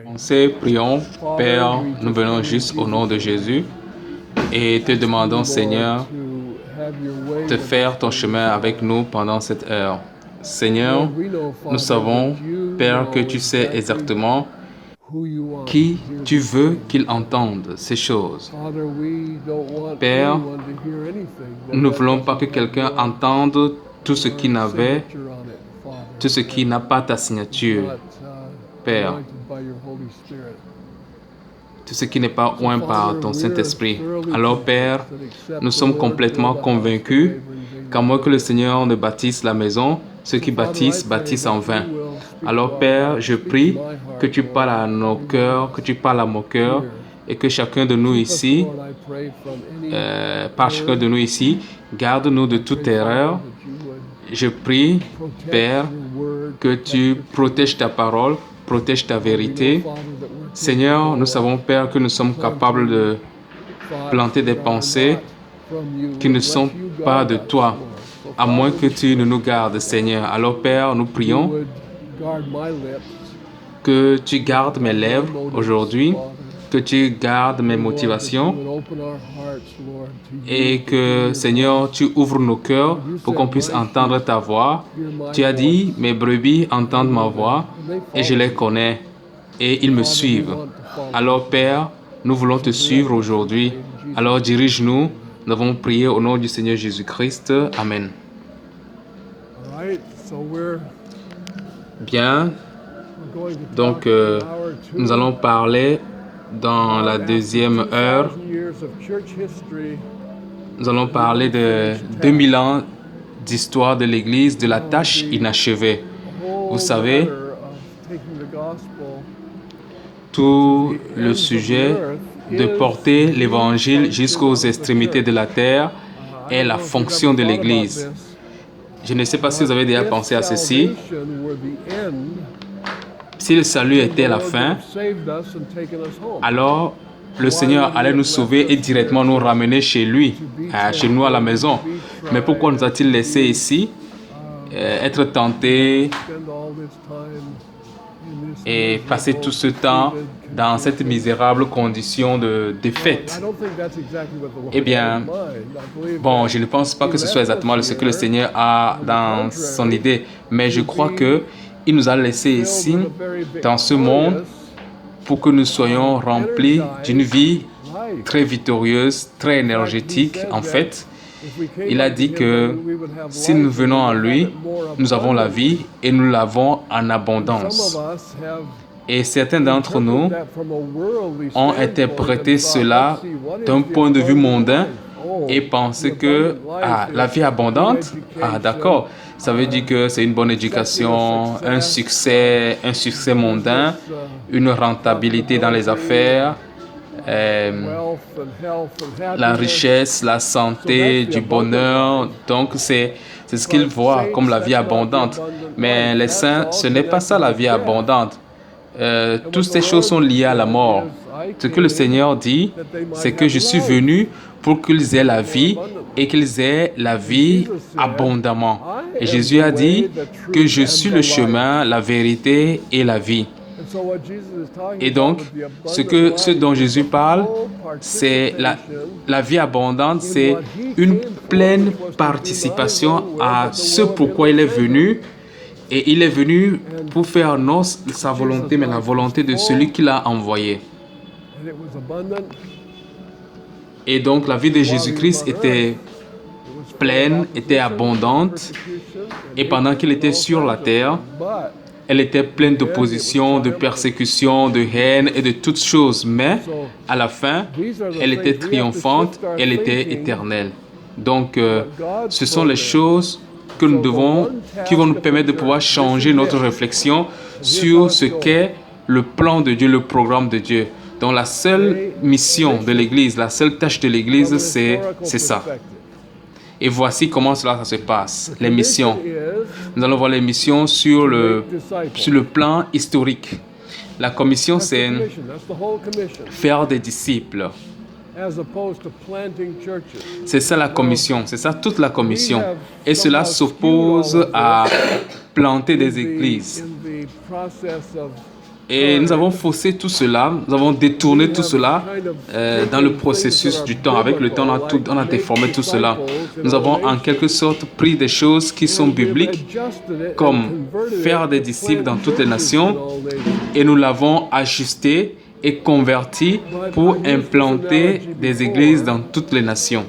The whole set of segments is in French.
Commencer, prions. Père, nous venons juste au nom de Jésus et te demandons, Seigneur, de faire ton chemin avec nous pendant cette heure. Seigneur, nous savons, Père, que tu sais exactement qui tu veux qu'il entende ces choses. Père, nous ne voulons pas que quelqu'un entende tout ce qui n'a pas ta signature, Père. Tout ce qui n'est pas oint par ton Saint-Esprit. Alors, Père, nous sommes complètement convaincus qu'à moins que le Seigneur ne bâtisse la maison, ceux qui bâtissent, bâtissent en vain. Alors, Père, je prie que tu parles à nos cœurs, que tu parles à mon cœur, et que chacun de nous ici, garde-nous de toute erreur. Je prie, Père, que tu protèges ta parole, protèges ta vérité. Seigneur, nous savons, Père, que nous sommes capables de planter des pensées qui ne sont pas de toi, à moins que tu ne nous gardes, Seigneur. Alors, Père, nous prions que tu gardes mes lèvres aujourd'hui, que tu gardes mes motivations et que, Seigneur, tu ouvres nos cœurs pour qu'on puisse entendre ta voix. Tu as dit, mes brebis entendent ma voix et je les connais et ils me suivent. Alors, Père, nous voulons te suivre aujourd'hui. Alors, dirige-nous. Nous avons prié au nom du Seigneur Jésus-Christ. Amen. Bien. Donc, nous allons parler dans la deuxième heure. Nous allons parler de 2000 ans d'histoire de l'Église, de la tâche inachevée. Vous savez, tout le sujet de porter l'Évangile jusqu'aux extrémités de la terre est la fonction de l'Église. Je ne sais pas si vous avez déjà pensé à ceci. Si le salut était la fin, alors le Seigneur allait nous sauver et directement nous ramener chez lui, chez nous à la maison. Mais pourquoi nous a-t-il laissé ici, être tentés et passer tout ce temps dans cette misérable condition de défaite? Eh bien, bon, je ne pense pas que ce soit exactement ce que le Seigneur a dans son idée, mais je crois que il nous a laissé ici, dans ce monde, pour que nous soyons remplis d'une vie très victorieuse, très énergétique, en fait. Il a dit que si nous venons à lui, nous avons la vie et nous l'avons en abondance. Et certains d'entre nous ont interprété cela d'un point de vue mondain et pensé que la vie abondante, d'accord, ça veut dire que c'est une bonne éducation, un succès mondain, une rentabilité dans les affaires, la richesse, la santé, du bonheur. Donc, c'est ce qu'ils voient comme la vie abondante. Mais les saints, ce n'est pas ça la vie abondante. Toutes ces choses sont liées à la mort. Ce que le Seigneur dit, c'est que je suis venu pour qu'ils aient la vie et qu'ils aient la vie abondamment. Et Jésus a dit que je suis le chemin, la vérité et la vie. Et donc, ce dont Jésus parle, c'est la vie abondante, c'est une pleine participation à ce pourquoi il est venu. Et il est venu pour faire non sa volonté, mais la volonté de celui qui l'a envoyé. Et donc, la vie de Jésus-Christ était pleine, était abondante. Et pendant qu'il était sur la terre, elle était pleine d'opposition, de persécution, de haine et de toutes choses. Mais, à la fin, elle était triomphante, elle était éternelle. Donc, ce sont les choses que nous devons, qui vont nous permettre de pouvoir changer notre réflexion sur ce qu'est le plan de Dieu, le programme de Dieu. Donc la seule mission de l'Église, la seule tâche de l'Église, c'est ça. Et voici comment cela se passe, les missions. Nous allons voir les missions sur le plan historique. La commission, c'est faire des disciples. C'est ça la commission, c'est ça toute la commission. Et cela s'oppose à planter des églises. Et nous avons faussé tout cela, nous avons détourné tout cela dans le processus du temps. Avec le temps, on a déformé tout cela. Nous avons en quelque sorte pris des choses qui sont bibliques, comme faire des disciples dans toutes les nations, et nous l'avons ajusté et converti pour implanter des églises dans toutes les nations.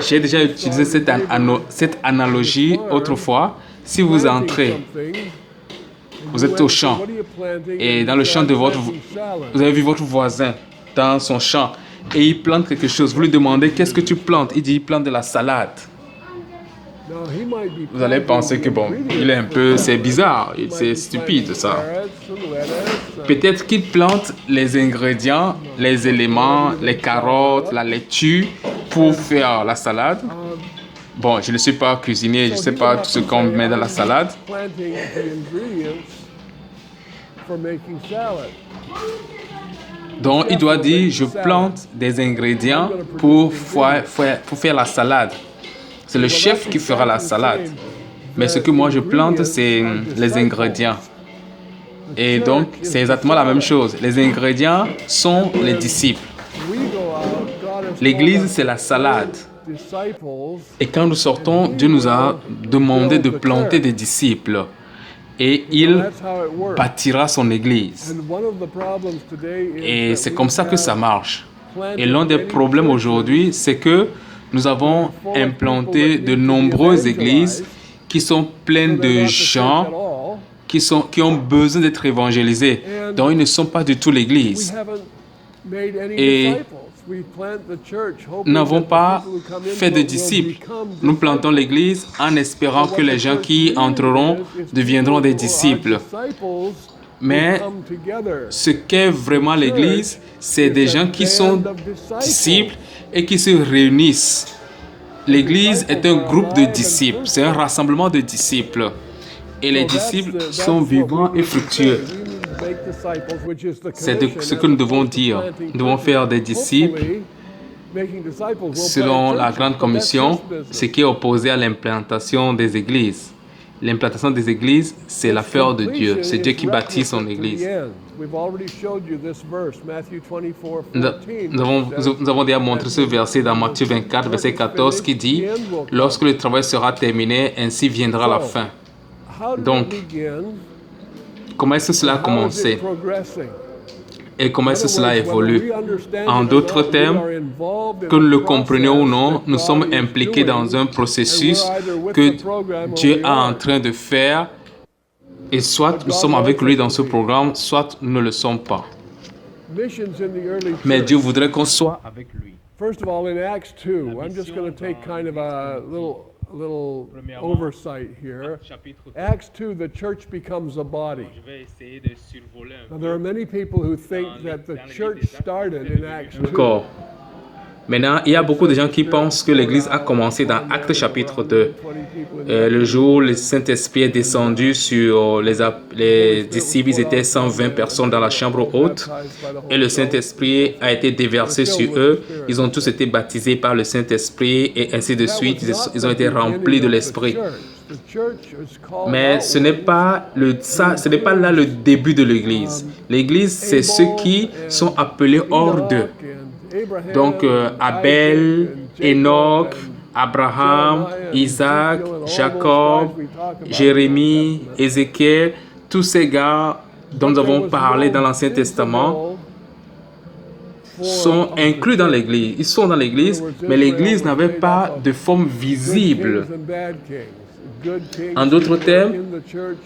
J'ai déjà utilisé cette analogie autrefois. Si vous entrez, vous êtes au champ, et dans le champ de vous avez vu votre voisin dans son champ, et il plante quelque chose. Vous lui demandez, qu'est-ce que tu plantes? Il dit, il plante de la salade. Vous allez penser que bon, il est un peu, c'est bizarre, c'est stupide ça. Peut-être qu'il plante les ingrédients, les éléments, les carottes, la laitue pour faire la salade. Bon, je ne suis pas cuisinier, je ne sais pas tout ce qu'on met dans la salade. Donc, il doit dire, je plante des ingrédients pour faire la salade. C'est le chef qui fera la salade. Mais ce que moi je plante, c'est les ingrédients. Et donc, c'est exactement la même chose. Les ingrédients sont les disciples. L'église, c'est la salade. Et quand nous sortons, Dieu nous a demandé de planter des disciples. Et il bâtira son église. Et c'est comme ça que ça marche. Et l'un des problèmes aujourd'hui, c'est que nous avons implanté de nombreuses églises qui sont pleines de gens qui ont besoin d'être évangélisés. Donc, ils ne sont pas du tout l'église. Et nous n'avons pas fait de disciples. Nous plantons l'église en espérant que les gens qui entreront deviendront des disciples. Mais ce qu'est vraiment l'église, c'est des gens qui sont disciples et qui se réunissent. L'église est un groupe de disciples, c'est un rassemblement de disciples. Et les disciples sont vivants et fructueux. C'est ce que nous devons dire. Nous devons faire des disciples selon la Grande Commission, ce qui est opposé à l'implantation des églises. L'implantation des églises, c'est l'affaire de Dieu. C'est Dieu qui bâtit son église. Nous avons déjà montré ce verset dans Matthieu 24, verset 14, qui dit « Lorsque le travail sera terminé, ainsi viendra la fin. » Donc, comment est-ce que cela a commencé? Et comment est-ce que cela évolue? En d'autres termes, que nous le comprenions ou non, nous sommes impliqués dans un processus que Dieu est en train de faire, et soit nous sommes avec lui dans ce programme, soit nous ne le sommes pas. Mais Dieu voudrait qu'on soit avec lui. First of all, in Acts 2, I'm just going to take kind of a little oversight here. Acts 2, the church becomes a body. Now, there are many people who think that the church started in Acts 2. Maintenant, il y a beaucoup de gens qui pensent que l'Église a commencé dans Actes chapitre 2. Le jour où le Saint-Esprit est descendu sur les disciples, ils étaient 120 personnes dans la chambre haute. Et le Saint-Esprit a été déversé sur eux. Ils ont tous été baptisés par le Saint-Esprit et ainsi de suite. Ils ont été remplis de l'Esprit. Mais ce n'est pas là le début de l'Église. L'Église, c'est ceux qui sont appelés hors d'eux. Donc, Abel, Enoch, Abraham, Isaac, Jacob, Jérémie, Ézéchiel, tous ces gars dont nous avons parlé dans l'Ancien Testament sont inclus dans l'Église. Ils sont dans l'Église, mais l'Église n'avait pas de forme visible. En d'autres termes,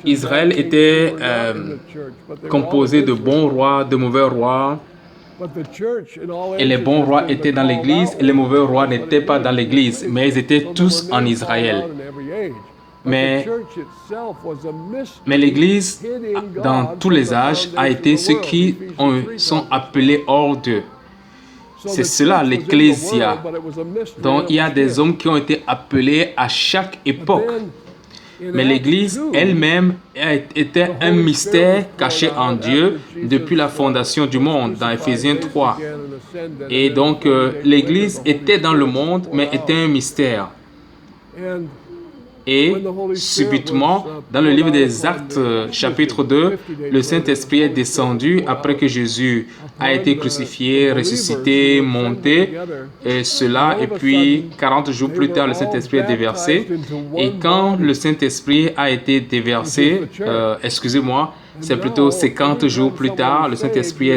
Israël était composé de bons rois, de mauvais rois. Et les bons rois étaient dans l'Église et les mauvais rois n'étaient pas dans l'Église, mais ils étaient tous en Israël. Mais l'Église, dans tous les âges, a été ceux qui sont appelés hors d'eux. C'est cela, l'Ecclésia. Donc, il y a des hommes qui ont été appelés à chaque époque. Mais l'Église elle-même était un mystère caché en Dieu depuis la fondation du monde, dans Éphésiens 3. Et donc, l'Église était dans le monde, mais était un mystère. Et subitement, dans le livre des Actes, chapitre 2, le Saint-Esprit est descendu après que Jésus a été crucifié, ressuscité, monté, et cela, et puis 40 jours plus tard, le Saint-Esprit est déversé. Et quand le Saint-Esprit a été déversé, excusez-moi, c'est plutôt 50 jours plus tard, le Saint-Esprit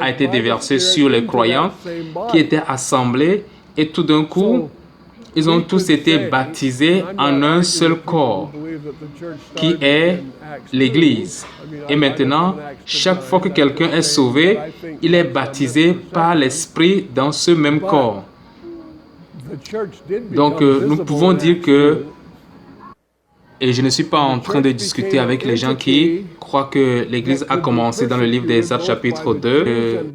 a été déversé sur les croyants qui étaient assemblés, et tout d'un coup, ils ont tous été baptisés en un seul corps, qui est l'Église. Et maintenant, chaque fois que quelqu'un est sauvé, il est baptisé par l'Esprit dans ce même corps. Donc, nous pouvons dire que, et je ne suis pas en train de discuter avec les gens qui croient que l'Église a commencé dans le livre des Actes chapitre 2,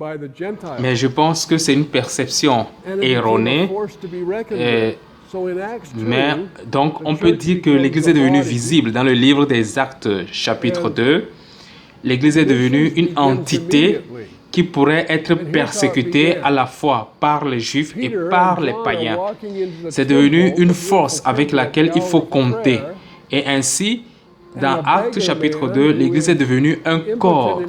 mais je pense que c'est une perception erronée. Mais donc, on peut dire que l'Église est devenue visible dans le livre des Actes chapitre 2. L'Église est devenue une entité qui pourrait être persécutée à la fois par les Juifs et par les païens. C'est devenu une force avec laquelle il faut compter. Et ainsi, dans Actes chapitre 2, l'Église est devenue un corps.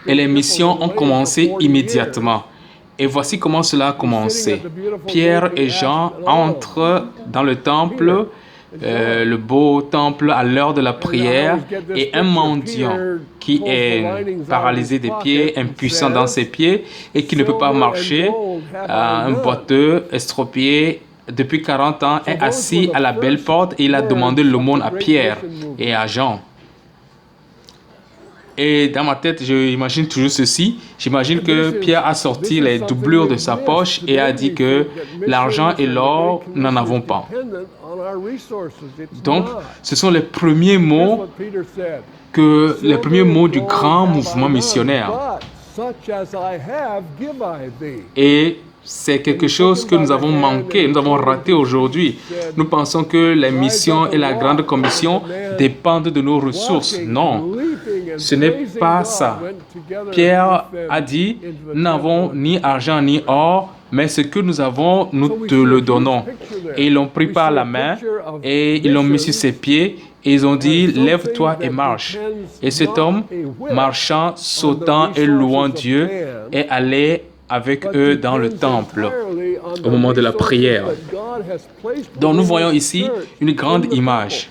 Et les missions ont commencé immédiatement. Et voici comment cela a commencé. Pierre et Jean entrent dans le temple, le beau temple à l'heure de la prière, et un mendiant qui est paralysé des pieds, impuissant dans ses pieds, et qui ne peut pas marcher, un boiteux, estropié, depuis 40 ans, est assis à la belle porte et il a demandé l'aumône à Pierre et à Jean. Et dans ma tête, j'imagine toujours ceci. J'imagine que Pierre a sorti les doublures de sa poche et a dit que l'argent et l'or, nous n'en avons pas. Donc, ce sont les premiers mots du grand mouvement missionnaire. Et c'est quelque chose que nous avons manqué, nous avons raté aujourd'hui. Nous pensons que les missions et la grande commission dépendent de nos ressources. Non, ce n'est pas ça. Pierre a dit, nous n'avons ni argent ni or, mais ce que nous avons, nous te le donnons. Et ils l'ont pris par la main et ils l'ont mis sur ses pieds et ils ont dit, lève-toi et marche. Et cet homme, marchant, sautant et louant Dieu, est allé avec eux dans le temple au moment de la prière. Donc nous voyons ici une grande image.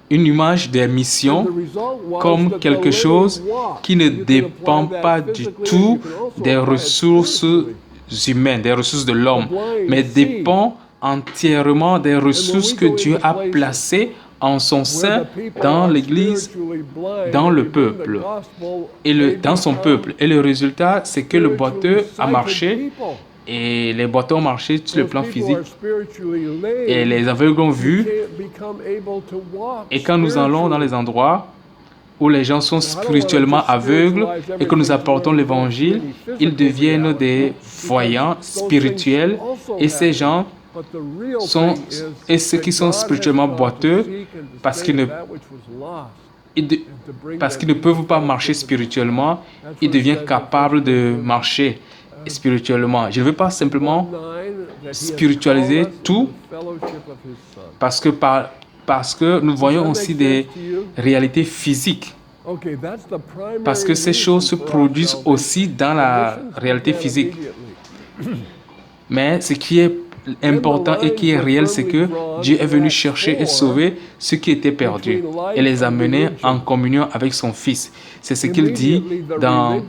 Une image des missions comme quelque chose qui ne dépend pas du tout des ressources humaines, des ressources de l'homme, mais dépend entièrement des ressources que Dieu a placées en son sein, dans l'Église, dans le peuple, dans son peuple. Et le résultat, c'est que le boiteux a marché, et les boiteux ont marché sur le plan physique, et les aveugles ont vu. Et quand nous allons dans les endroits où les gens sont spirituellement aveugles et que nous apportons l'Évangile, ils deviennent des voyants spirituels, et ces gens et ceux qui sont spirituellement boiteux, parce qu'ils ne peuvent pas marcher spirituellement, ils deviennent capables de marcher spirituellement. Je ne veux pas simplement spiritualiser tout, parce que nous voyons aussi des réalités physiques. Parce que ces choses se produisent aussi dans la réalité physique. Mais ce qui est important et qui est réel, c'est que Dieu est venu chercher et sauver ceux qui étaient perdus et les amener en communion avec son Fils. C'est ce qu'il dit dans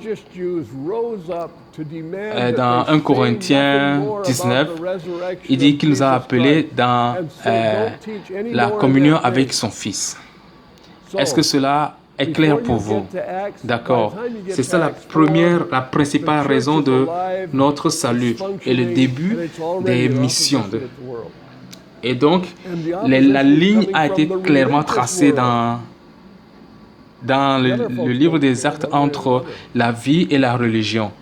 1 Corinthiens 19. Il dit qu'il nous a appelés dans la communion avec son Fils. Est-ce que cela est clair pour vous? D'accord. C'est ça la principale raison de notre salut et le début des missions. Et donc, la ligne a été clairement tracée dans le livre des Actes entre la vie et la religion.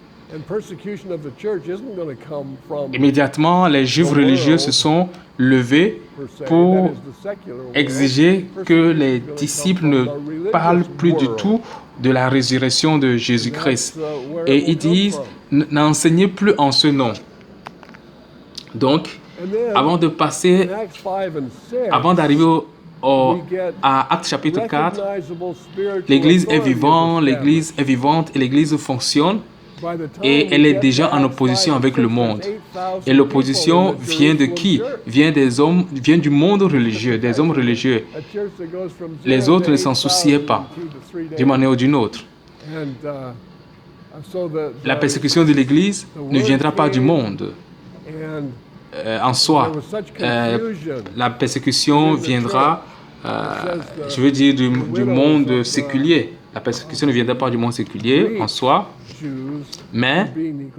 Immédiatement, les Juifs religieux se sont levés pour exiger que les disciples ne parlent plus du tout de la résurrection de Jésus-Christ. Et ils disent, n'enseignez plus en ce nom. Donc, Avant de passer, avant d'arriver à Actes chapitre 4, l'Église est vivante et l'Église fonctionne. Et elle est déjà en opposition avec le monde. Et l'opposition vient de qui? Vient du monde religieux, des hommes religieux. Les autres ne s'en souciaient pas, d'une manière ou d'une autre. La persécution de l'Église ne viendra pas du monde en soi. La persécution viendra, je veux dire, du monde séculier. La persécution ne viendra pas du monde séculier en soi, mais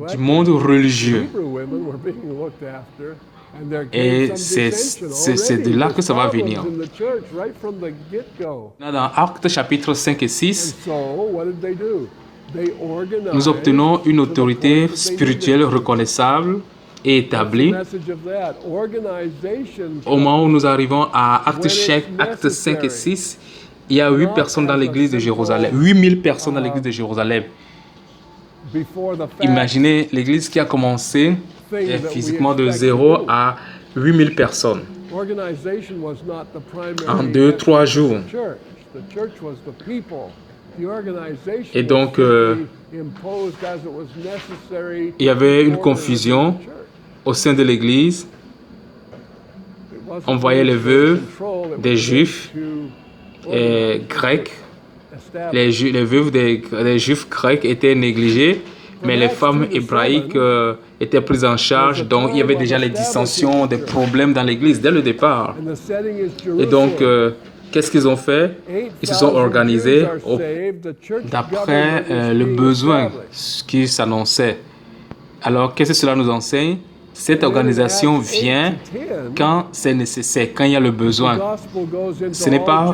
du monde religieux. Et c'est de là que ça va venir. Dans Actes chapitre 5 et 6, nous obtenons une autorité spirituelle reconnaissable et établie. Au moment où nous arrivons à Actes 5 et 6, il y a 8 personnes dans l'église de Jérusalem, 8000 personnes dans l'église de Jérusalem. Imaginez l'église qui a commencé physiquement de 0 à 8000 personnes en 2-3 jours. Et donc, il y avait une confusion au sein de l'église. On voyait les veuves des Juifs grecs. Les veuves des Juifs grecs étaient négligées, mais les femmes hébraïques étaient prises en charge. Donc, il y avait déjà les dissensions, des problèmes dans l'église dès le départ. Et donc, qu'est-ce qu'ils ont fait? Ils se sont organisés d'après le besoin qui s'annonçait. Alors, qu'est-ce que cela nous enseigne? Cette organisation vient quand c'est nécessaire, quand il y a le besoin. Ce n'est pas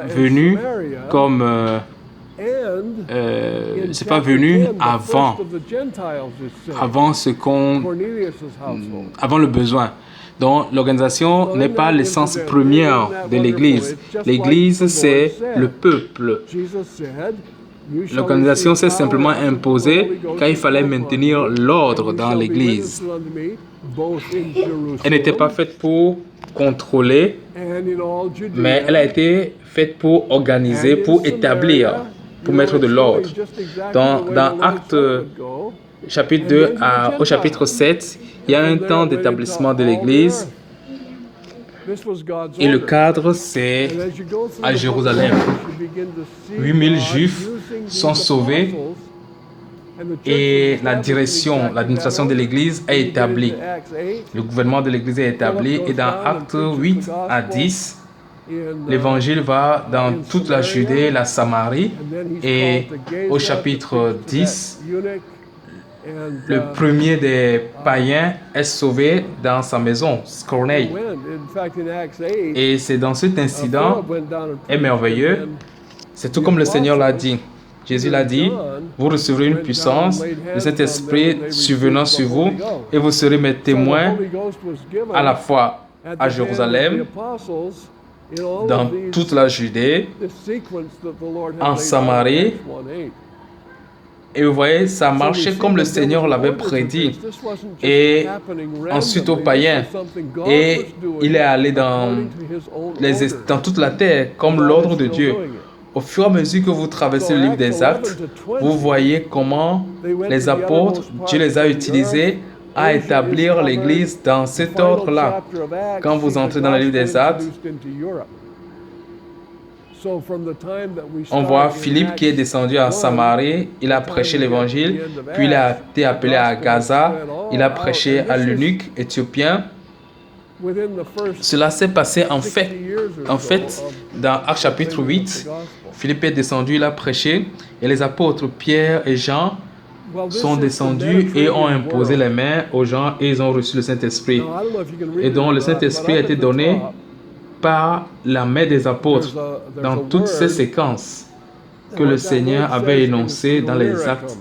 venu comme... c'est pas venu avant le besoin. Donc, l'organisation n'est pas l'essence première de l'Église. L'Église, c'est le peuple. L'organisation s'est simplement imposée quand il fallait maintenir l'ordre dans l'Église. Elle n'était pas faite pour contrôler, mais elle a été faite pour organiser, pour établir, pour mettre de l'ordre. Dans Actes chapitre 2 au chapitre 7, il y a un temps d'établissement de l'Église. Et le cadre, c'est à Jérusalem. 8000 Juifs sont sauvés et l'administration de l'Église est établie. Le gouvernement de l'Église est établi et dans Actes 8 à 10, l'Évangile va dans toute la Judée, la Samarie et au chapitre 10, le premier des païens est sauvé dans sa maison, Corneille. Et c'est dans cet incident est merveilleux. C'est tout comme le Seigneur l'a dit. Jésus l'a dit, vous recevrez une puissance, le Saint-Esprit survenant sur vous, et vous serez mes témoins à la fois à Jérusalem, dans toute la Judée, en Samarie. Et vous voyez, ça marchait comme le Seigneur l'avait prédit. Et ensuite aux païens. Et il est allé dans toute la terre, comme l'ordre de Dieu. Au fur et à mesure que vous traversez le livre des Actes, vous voyez comment les apôtres, Dieu les a utilisés à établir l'Église dans cet ordre-là. Quand vous entrez dans le livre des Actes, on voit Philippe qui est descendu à Samarie, il a prêché l'évangile, puis il a été appelé à Gaza, il a prêché à l'eunuque éthiopien. Cela s'est passé en fait, dans Actes chapitre 8, Philippe est descendu, il a prêché, et les apôtres Pierre et Jean sont descendus et ont imposé les mains aux gens et ils ont reçu le Saint-Esprit. Et donc le Saint-Esprit a été donné par la main des apôtres dans toutes ces séquences que le Seigneur avait énoncées dans les actes.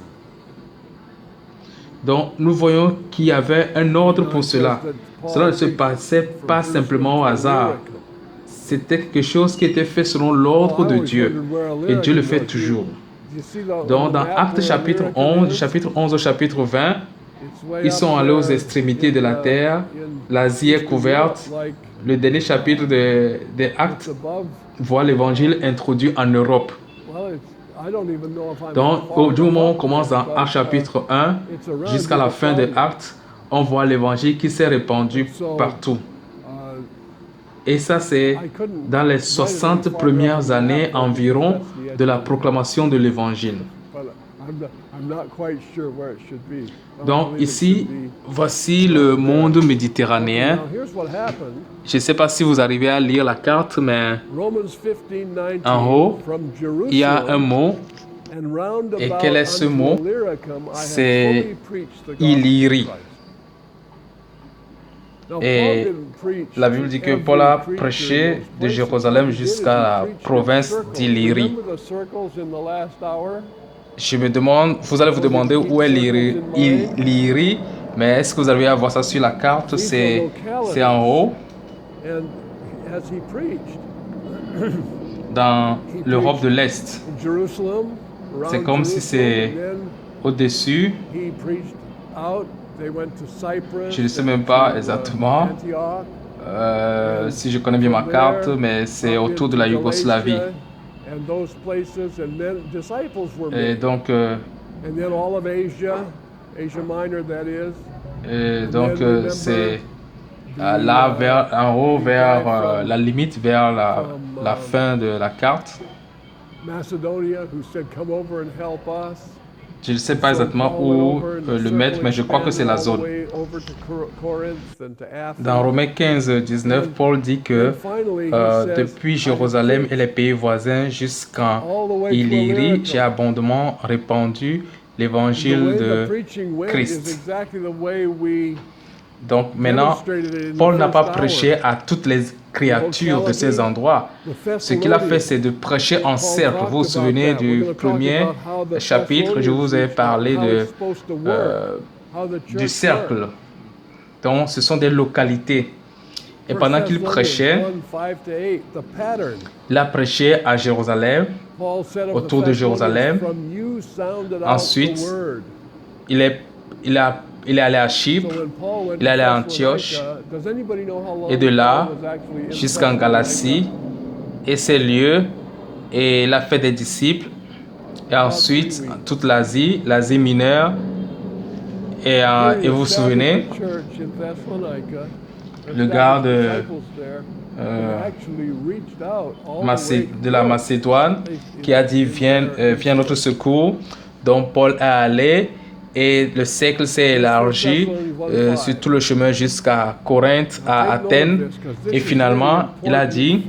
Donc, nous voyons qu'il y avait un ordre pour cela. Cela ne se passait pas simplement au hasard. C'était quelque chose qui était fait selon l'ordre de Dieu. Et Dieu le fait toujours. Donc, dans Actes chapitre 11, du chapitre 11 au chapitre 20, Ils sont allés aux extrémités de la terre. L'Asie est couverte. Le dernier chapitre des Actes voit l'évangile introduit en Europe. Donc, du moment où on commence dans Actes chapitre 1 jusqu'à la fin de Actes, on voit l'évangile qui s'est répandu partout. Et ça, c'est dans les 60 premières années environ de la proclamation de l'évangile. Donc ici, voici le monde méditerranéen. Je ne sais pas si vous arrivez à lire la carte, mais en haut, il y a un mot. Et quel est ce mot? C'est Illyrie. Et la Bible dit que Paul a prêché de Jérusalem jusqu'à la province d'Illyrie. Je me demande, vous allez vous demander où est l'Illyrie, mais est-ce que vous arrivez à voir ça sur la carte? C'est en haut. Dans l'Europe de l'Est. C'est comme si c'est au-dessus. Je ne sais même pas exactement si je connais bien ma carte, mais c'est autour de la Yougoslavie. Et donc, c'est là en haut vers la limite, vers la fin de la carte. Je ne sais pas exactement où le mettre, mais je crois que c'est la zone. Dans Romains 15, 19, Paul dit que depuis Jérusalem et les pays voisins jusqu'en Illyrie, j'ai abondamment répandu l'évangile de Christ. Donc maintenant, Paul n'a pas prêché à toutes les créatures de ces endroits. Ce qu'il a fait, c'est de prêcher en cercle. Vous vous souvenez du premier chapitre, je vous ai parlé du cercle. Donc, ce sont des localités. Et pendant qu'il prêchait, il a prêché à Jérusalem, autour de Jérusalem. Ensuite, il est allé à Chypre, il est allé à Antioche, et de là jusqu'en Galatie, et ces lieux, et il a fait des disciples, et ensuite toute l'Asie mineure, et vous vous souvenez, le gars de la Macédoine qui a dit viens à notre secours, donc Paul est allé. Et le cercle s'est élargi sur tout le chemin jusqu'à Corinthe, à Athènes. Et finalement, il a dit,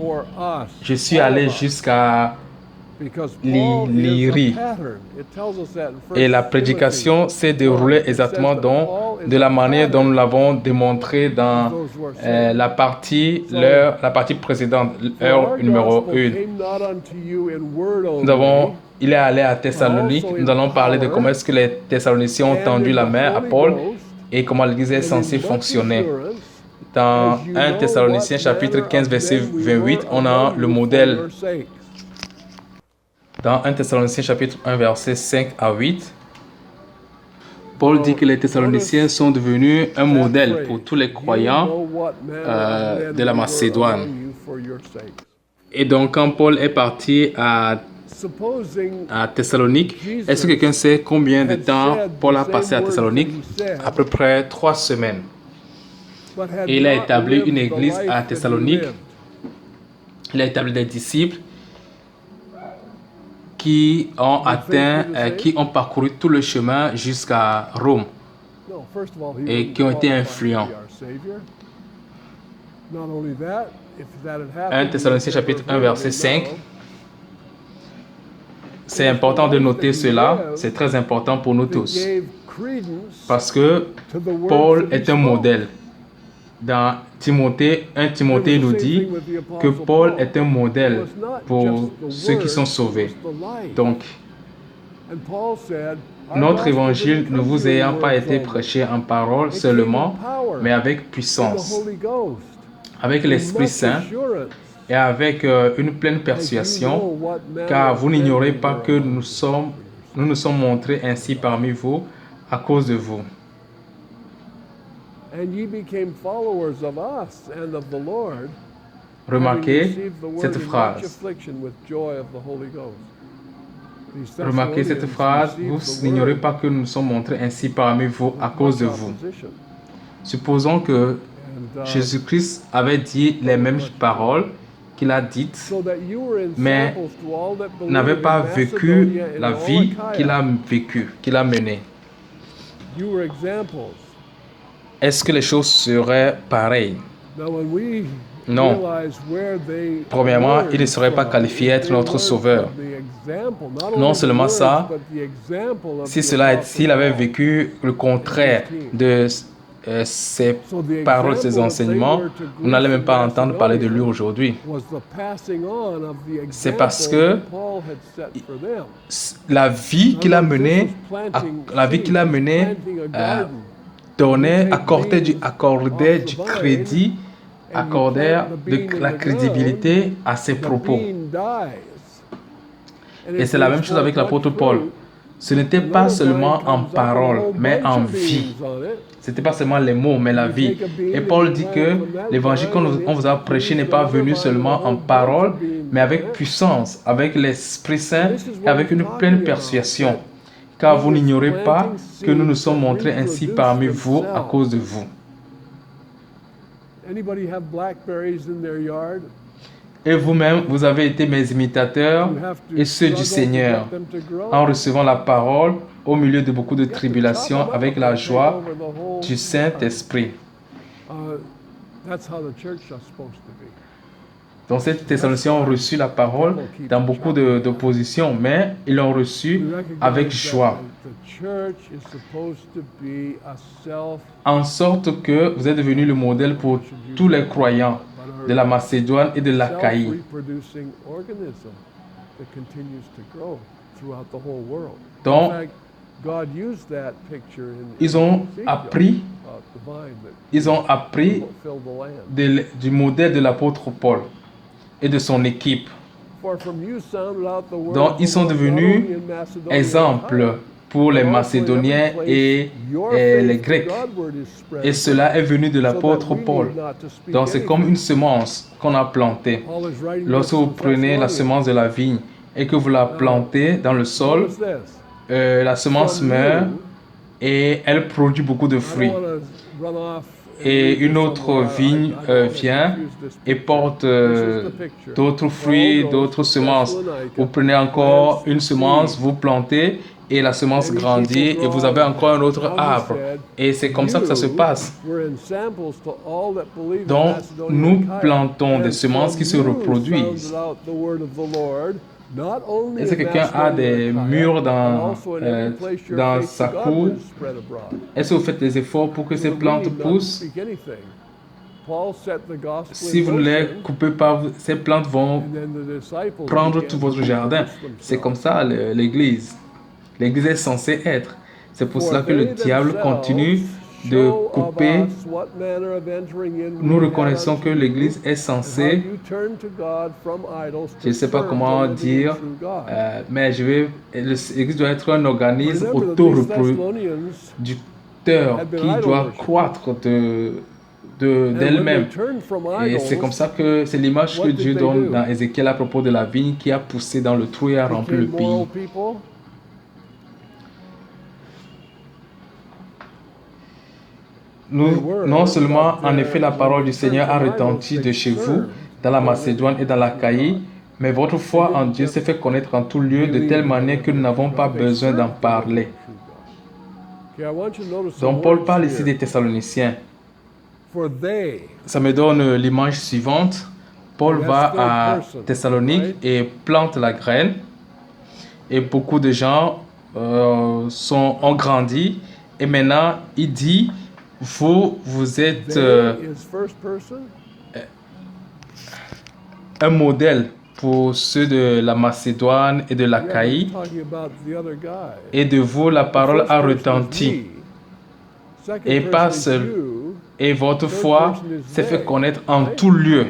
je suis allé jusqu'à l'Illyrie. Et la prédication s'est déroulée exactement de la manière dont nous l'avons démontré dans la partie précédente, heure numéro 1. Il est allé à Thessalonique. Nous allons parler de comment est-ce que les Thessaloniciens ont tendu la main à Paul et comment l'Église est censée fonctionner. Dans 1 Thessaloniciens chapitre 15 verset 28, on a le modèle. Dans 1 Thessaloniciens chapitre 1 verset 5 à 8, Paul dit que les Thessaloniciens sont devenus un modèle pour tous les croyants de la Macédoine. Et donc quand Paul est parti à Thessalonique, est-ce que quelqu'un sait combien de temps Paul a passé à Thessalonique? À peu près 3 semaines. Et il a établi une église à Thessalonique. Il a établi des disciples qui ont parcouru tout le chemin jusqu'à Rome et qui ont été influents. 1 Thessaloniciens chapitre 1 verset 5. C'est important de noter cela, c'est très important pour nous tous. Parce que Paul est un modèle. Dans 1 Timothée nous dit que Paul est un modèle pour ceux qui sont sauvés. Donc, notre évangile ne vous ayant pas été prêché en parole seulement, mais avec puissance, avec l'Esprit Saint et avec une pleine persuasion, car vous n'ignorez pas que nous nous sommes montrés ainsi parmi vous à cause de vous. Remarquez cette phrase. Remarquez cette phrase. Vous n'ignorez pas que nous nous sommes montrés ainsi parmi vous à cause de vous. Supposons que Jésus-Christ avait dit les mêmes paroles qu'il a dites, mais n'avait pas vécu la vie qu'il a vécue, qu'il a menée. Est-ce que les choses seraient pareilles? Non. Premièrement, il ne serait pas qualifié d'être notre sauveur. Non seulement ça, s'il avait vécu le contraire de ses paroles, ses enseignements, on n'allait même pas entendre parler de lui aujourd'hui. C'est parce que la vie qu'il a menée, accordait du crédit, accordait de la crédibilité à ses propos. Et c'est la même chose avec l'apôtre Paul. Ce n'était pas seulement en parole, mais en vie. Ce n'était pas seulement les mots, mais la vie. Et Paul dit que l'évangile qu'on vous a prêché n'est pas venu seulement en parole, mais avec puissance, avec l'Esprit Saint et avec une pleine persuasion. Car vous n'ignorez pas que nous nous sommes montrés ainsi parmi vous à cause de vous. Et vous-même, vous avez été mes imitateurs et ceux du Seigneur, en recevant la parole au milieu de beaucoup de tribulations avec la joie du Saint-Esprit. Donc, ces Thessaloniciens ont reçu la parole dans beaucoup d'opposition, mais ils l'ont reçu avec joie. En sorte que vous êtes devenu le modèle pour tous les croyants de la Macédoine et de l'Achaïe. Donc, ils ont appris du modèle de l'apôtre Paul et de son équipe. Donc, ils sont devenus exemples pour les Macédoniens et les Grecs. Et cela est venu de l'apôtre Paul. Donc, c'est comme une semence qu'on a plantée. Lorsque vous prenez la semence de la vigne et que vous la plantez dans le sol, la semence meurt et elle produit beaucoup de fruits. Et une autre vigne vient et porte d'autres fruits, d'autres semences. Vous prenez encore une semence, vous plantez et la semence grandit et vous avez encore un autre arbre. Et c'est comme ça que ça se passe. Donc, nous plantons des semences qui se reproduisent. Est-ce que quelqu'un a des murs dans sa cour? Est-ce que vous faites des efforts pour que ces plantes poussent? Si vous ne les coupez pas, ces plantes vont prendre tout votre jardin. C'est comme ça l'Église. L'Église est censée être. C'est pour cela que le diable continue de couper. Nous reconnaissons que l'Église est censée, je ne sais pas comment dire, mais l'Église doit être un organisme autoreproducteur qui doit croître d'elle-même. Et c'est comme ça que c'est l'image que Dieu donne dans Ézéchiel à propos de la vigne qui a poussé dans le trou et a rempli le pays. Non seulement, en effet, la parole du Seigneur a retenti de chez vous, dans la Macédoine et dans l'Achaïe, mais votre foi en Dieu s'est fait connaître en tout lieu de telle manière que nous n'avons pas besoin d'en parler. Donc Paul parle ici des Thessaloniciens. Ça me donne l'image suivante. Paul va à Thessalonique et plante la graine. Et beaucoup de gens ont grandi. Et maintenant, il dit, vous êtes un modèle pour ceux de la Macédoine et de l'Achaïe. Et de vous, la parole a retenti. Et pas seul. Et votre foi s'est fait connaître en tout lieu.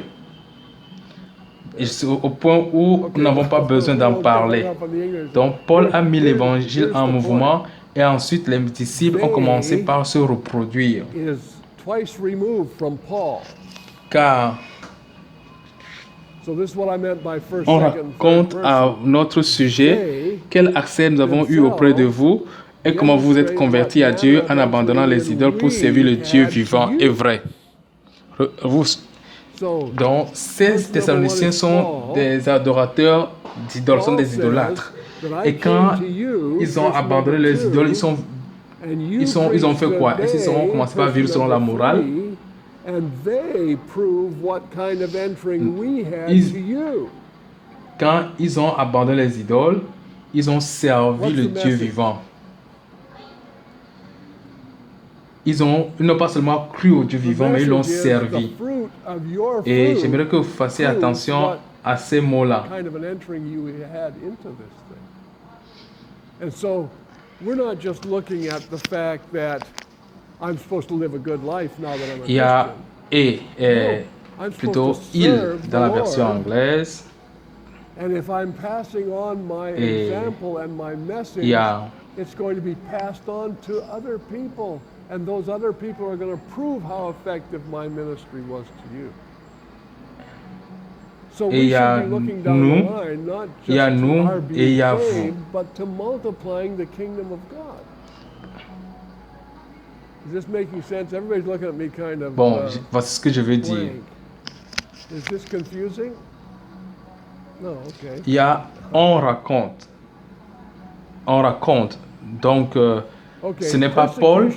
Et au point où nous n'avons pas besoin d'en parler. Donc Paul a mis l'évangile en mouvement et ensuite les disciples ont commencé par se reproduire. twice removed from Paul. Car So this is what I meant by first, on second, raconte third à person. notre sujet quel accès nous avons eu auprès de vous et comment vous êtes convertis à Dieu en abandonnant les idoles pour servir le Dieu vivant et vrai. Donc, ces Thessaloniciens sont des adorateurs d'idoles, sont des idolâtres. Et quand ils ont abandonné les idoles, ils ont fait quoi? Est-ce qu'ils ont commencé par vivre selon la morale? Quand ils ont abandonné les idoles, ils ont servi le Dieu vivant. Ils n'ont pas seulement cru au Dieu vivant, mais ils l'ont servi. Et j'aimerais que vous fassiez attention à ces mots-là. And so, we're not just looking at the fact that I'm supposed to live a good life now that I'm a Il y a Christian. plutôt il dans la version anglaise. And if I'm passing on my example and my message, it's going to be passed on to other people. And those other people are going to prove how effective my ministry was to you. So we should be looking down the line, not just to our being saved, but to multiplying the kingdom of God. Is this making sense? Everybody's looking at me kind of Bon, voici ce que je veux dire. Is this confusing? No, okay. On raconte. Donc, ce n'est pas Paul.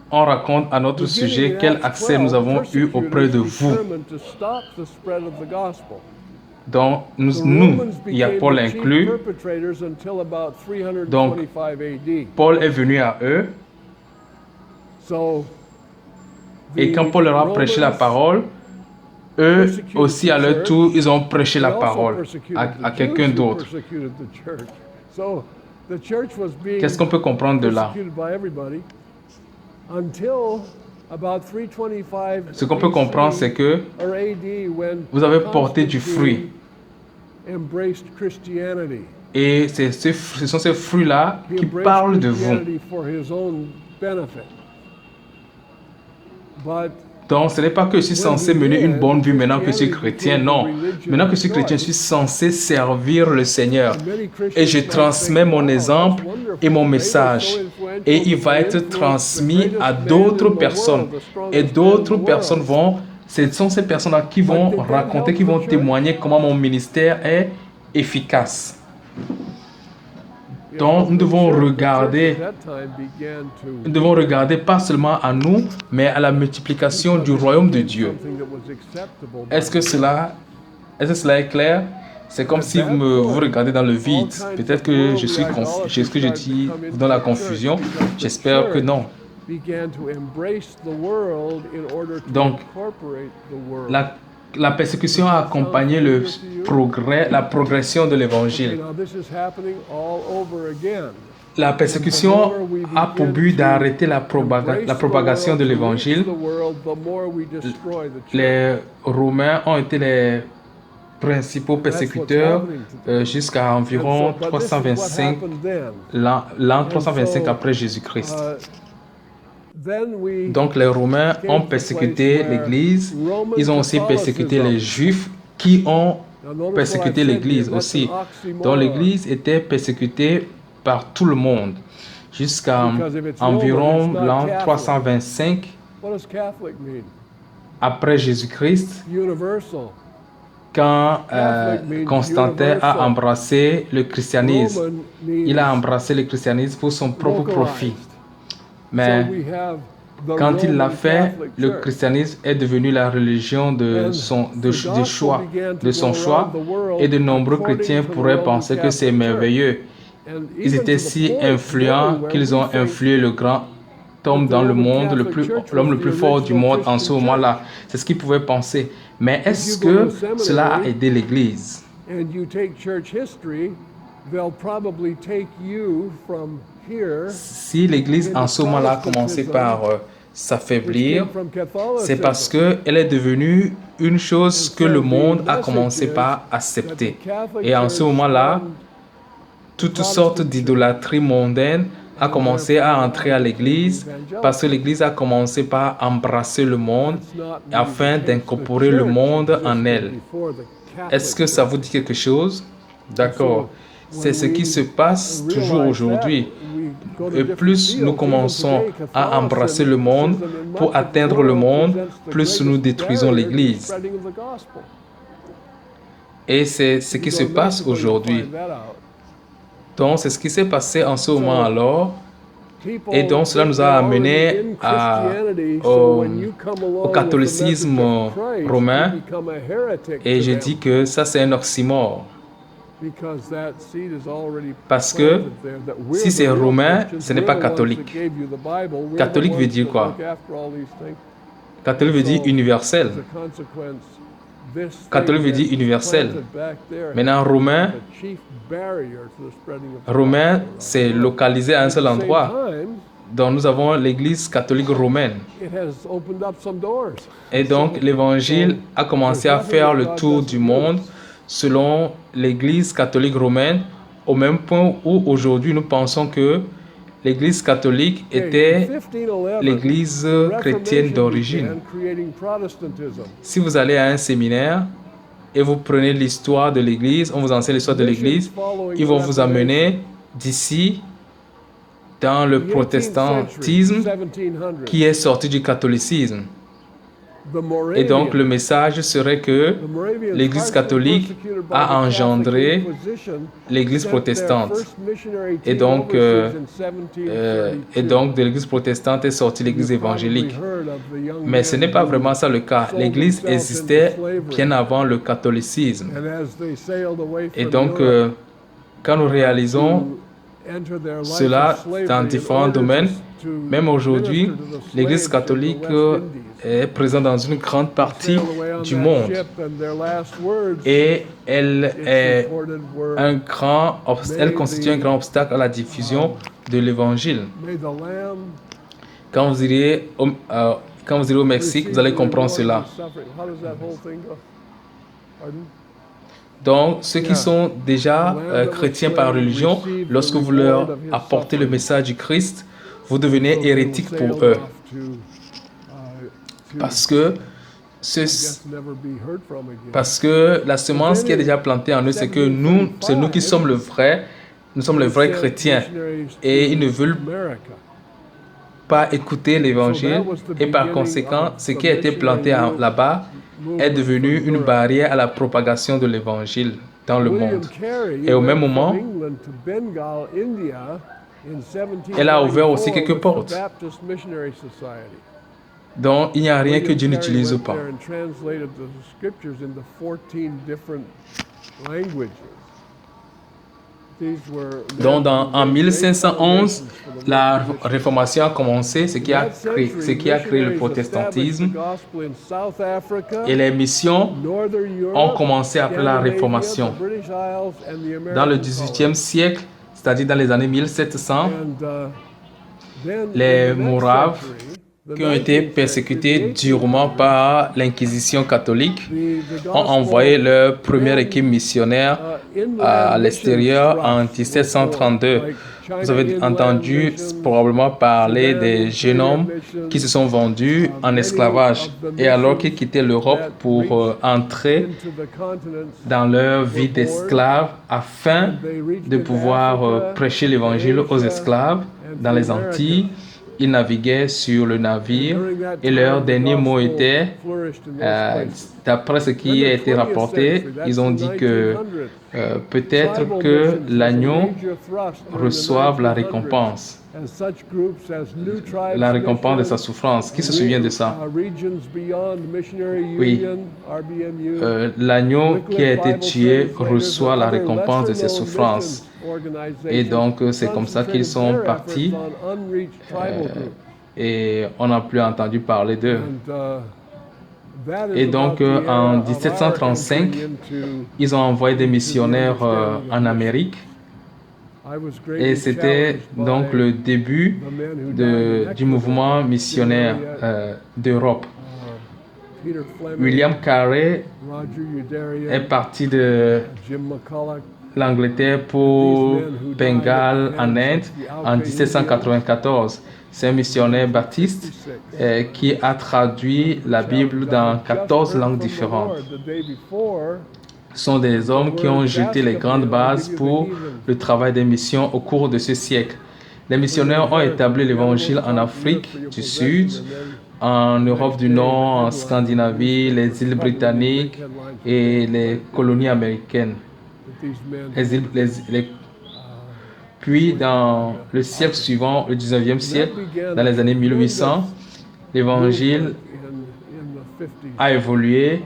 On raconte à notre sujet quel accès nous avons eu auprès de vous. Donc, il y a Paul inclus. Donc, Paul est venu à eux. Et quand Paul leur a prêché la parole, eux aussi à leur tour, ils ont prêché la parole à quelqu'un d'autre. Qu'est-ce qu'on peut comprendre de là? Ce qu'on peut comprendre, c'est que vous avez porté du fruit. Et ce sont ces fruits-là qui parlent de vous. Donc, ce n'est pas que je suis censé mener une bonne vie maintenant que je suis chrétien, non. Maintenant que je suis chrétien, je suis censé servir le Seigneur. Et je transmets mon exemple et mon message. Et il va être transmis à d'autres personnes. Et d'autres personnes ce sont ces personnes-là qui vont raconter, qui vont témoigner comment mon ministère est efficace. Donc, nous devons regarder pas seulement à nous, mais à la multiplication du royaume de Dieu. Est-ce que cela est clair? C'est comme si vous regardez dans le vide. Peut-être que ce que je dis vous donne la confusion. J'espère que non. Donc, la persécution a accompagné la progression de l'évangile. La persécution a pour but d'arrêter la propagation de l'évangile. Les Romains ont été les principaux persécuteurs jusqu'à environ 325, l'an 325 après Jésus-Christ. Donc les Romains ont persécuté l'Église, ils ont aussi persécuté les Juifs qui ont persécuté l'Église aussi. Donc l'Église était persécutée par tout le monde jusqu'à environ l'an 325 après Jésus-Christ, quand Constantin a embrassé le christianisme. Il a embrassé le christianisme pour son propre profit. Mais quand il l'a fait, le christianisme est devenu la religion de son choix. Et de nombreux chrétiens pourraient penser que c'est merveilleux. Ils étaient si influents qu'ils ont influé le grand homme dans le monde, l'homme le plus fort du monde en ce moment-là. C'est ce qu'ils pouvaient penser. Mais est-ce que cela a aidé l'Église? Si l'Église en ce moment-là a commencé par s'affaiblir, c'est parce qu'elle est devenue une chose que le monde a commencé par accepter. Et en ce moment-là, toutes sortes d'idolâtries mondaines a commencé à entrer à l'Église parce que l'Église a commencé par embrasser le monde afin d'incorporer le monde en elle. Est-ce que ça vous dit quelque chose? D'accord. C'est ce qui se passe toujours aujourd'hui. Et plus nous commençons à embrasser le monde pour atteindre le monde, plus nous détruisons l'Église. Et c'est ce qui se passe aujourd'hui. Donc, c'est ce qui s'est passé en ce moment alors. Et donc, cela nous a amené au catholicisme romain. Et je dis que ça, c'est un oxymore. Parce que si c'est romain, ce n'est pas catholique. Catholique veut dire quoi? Catholique veut dire universel. Catholique veut dire universel. Maintenant, romain, c'est localisé à un seul endroit. Donc, nous avons l'Église catholique romaine. Et donc, l'Évangile a commencé à faire le tour du monde selon l'Église catholique romaine, au même point où aujourd'hui nous pensons que l'Église catholique était l'Église chrétienne d'origine. Si vous allez à un séminaire et vous prenez l'histoire de l'Église, on vous enseigne l'histoire de l'Église, ils vont vous amener d'ici dans le protestantisme qui est sorti du catholicisme. Et donc le message serait que l'Église catholique a engendré l'Église protestante. Et donc de l'Église protestante est sortie l'Église évangélique. Mais ce n'est pas vraiment ça le cas. L'Église existait bien avant le catholicisme. Et donc quand nous réalisons cela dans différents domaines, même aujourd'hui, l'Église catholique est présente dans une grande partie du monde et elle constitue un grand obstacle à la diffusion de l'Évangile. Quand vous irez au Mexique, vous allez comprendre cela. Donc, ceux qui sont déjà chrétiens par religion, lorsque vous leur apportez le message du Christ, vous devenez hérétique pour eux. Parce que la semence qui est déjà plantée en eux, c'est que c'est nous qui sommes nous sommes les vrais chrétiens. Et ils ne veulent pas écouter l'évangile. Et par conséquent, ce qui a été planté là-bas est devenu une barrière à la propagation de l'évangile dans le monde. Et au même moment, elle a ouvert aussi quelques portes. Donc, il n'y a rien que Dieu n'utilise pas. Donc, en 1511, la Réformation a commencé, ce qui a créé le protestantisme. Et les missions ont commencé après la Réformation. Dans le XVIIIe siècle, c'est-à-dire dans les années 1700, les Moraves, qui ont été persécutés durement par l'Inquisition catholique, ont envoyé leur première équipe missionnaire à l'extérieur en 1732. Vous avez entendu probablement parler des jeunes hommes qui se sont vendus en esclavage et alors qu'ils quittaient l'Europe pour entrer dans leur vie d'esclaves afin de pouvoir prêcher l'évangile aux esclaves dans les Antilles. Ils naviguaient sur le navire et leur dernier mot était, d'après ce qui a été rapporté, ils ont dit que peut-être que l'agneau reçoive la récompense de sa souffrance. Qui se souvient de ça? Oui. L'agneau qui a été tué reçoit la récompense de ses souffrances. Et donc, c'est comme ça qu'ils sont partis et on n'a plus entendu parler d'eux. Et donc, en 1735, ils ont envoyé des missionnaires en Amérique. Et c'était donc le début du mouvement missionnaire d'Europe. William Carey est parti de l'Angleterre pour Bengale en Inde en 1794. C'est un missionnaire baptiste qui a traduit la Bible dans 14 langues différentes. Ce sont des hommes qui ont jeté les grandes bases pour le travail des missions au cours de ce siècle. Les missionnaires ont établi l'Évangile en Afrique du Sud, en Europe du Nord, en Scandinavie, les îles britanniques et les colonies américaines. Puis, dans le siècle suivant, le 19e siècle, dans les années 1800, l'Évangile a évolué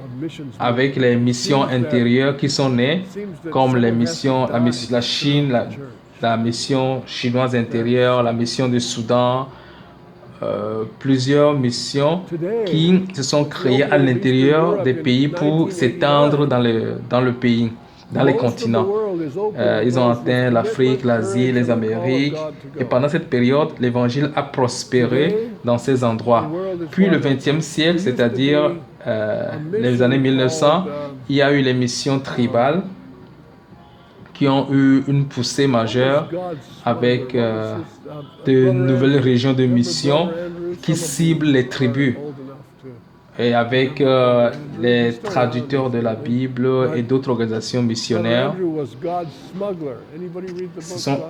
avec les missions intérieures qui sont nées, comme les missions, la Chine, la mission chinoise intérieure, la mission du Soudan, plusieurs missions qui se sont créées à l'intérieur des pays pour s'étendre dans le pays, dans les continents. Ils ont atteint l'Afrique, l'Asie, les Amériques. Et pendant cette période, l'Évangile a prospéré dans ces endroits. Puis le 20e siècle, c'est-à-dire les années 1900, il y a eu les missions tribales qui ont eu une poussée majeure avec de nouvelles régions de mission qui ciblent les tribus. Et avec les traducteurs de la Bible et d'autres organisations missionnaires,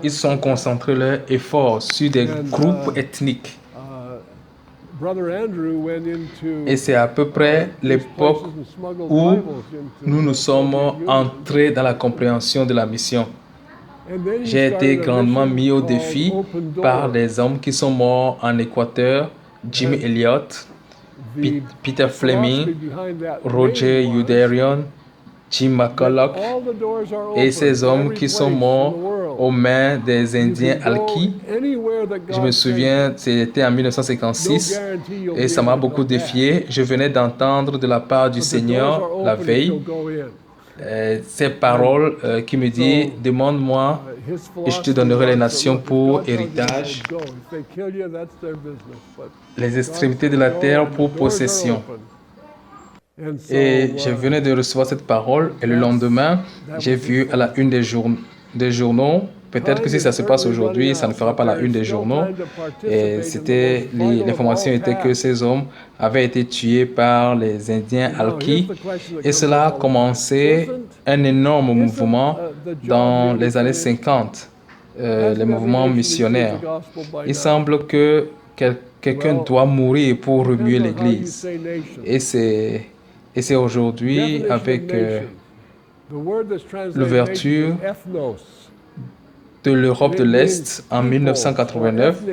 ils sont concentrés leurs efforts sur des groupes ethniques. Et c'est à peu près l'époque où nous sommes entrés dans la compréhension de la mission. J'ai été grandement mis au défi par des hommes qui sont morts en Équateur, Jim Elliot, Peter Fleming, Roger Youderian, Jim McCulloch, et ces hommes qui sont morts aux mains des Indiens Alki. Je me souviens, c'était en 1956 et ça m'a beaucoup défié. Je venais d'entendre de la part du Seigneur la veille ces paroles qui me disent « Demande-moi et je te donnerai les nations pour héritage, les extrémités de la terre pour possession. » Et je venais de recevoir cette parole et le lendemain, j'ai vu à la une des journaux, peut-être que si ça se passe aujourd'hui, ça ne fera pas la une des journaux. Et l'information était que ces hommes avaient été tués par les Indiens Alki. Et cela a commencé un énorme mouvement dans les années 50, les mouvements missionnaires. Il semble que quelqu'un doit mourir pour remuer l'Église. Et c'est aujourd'hui, avec l'ouverture de l'Europe de l'Est en 1989,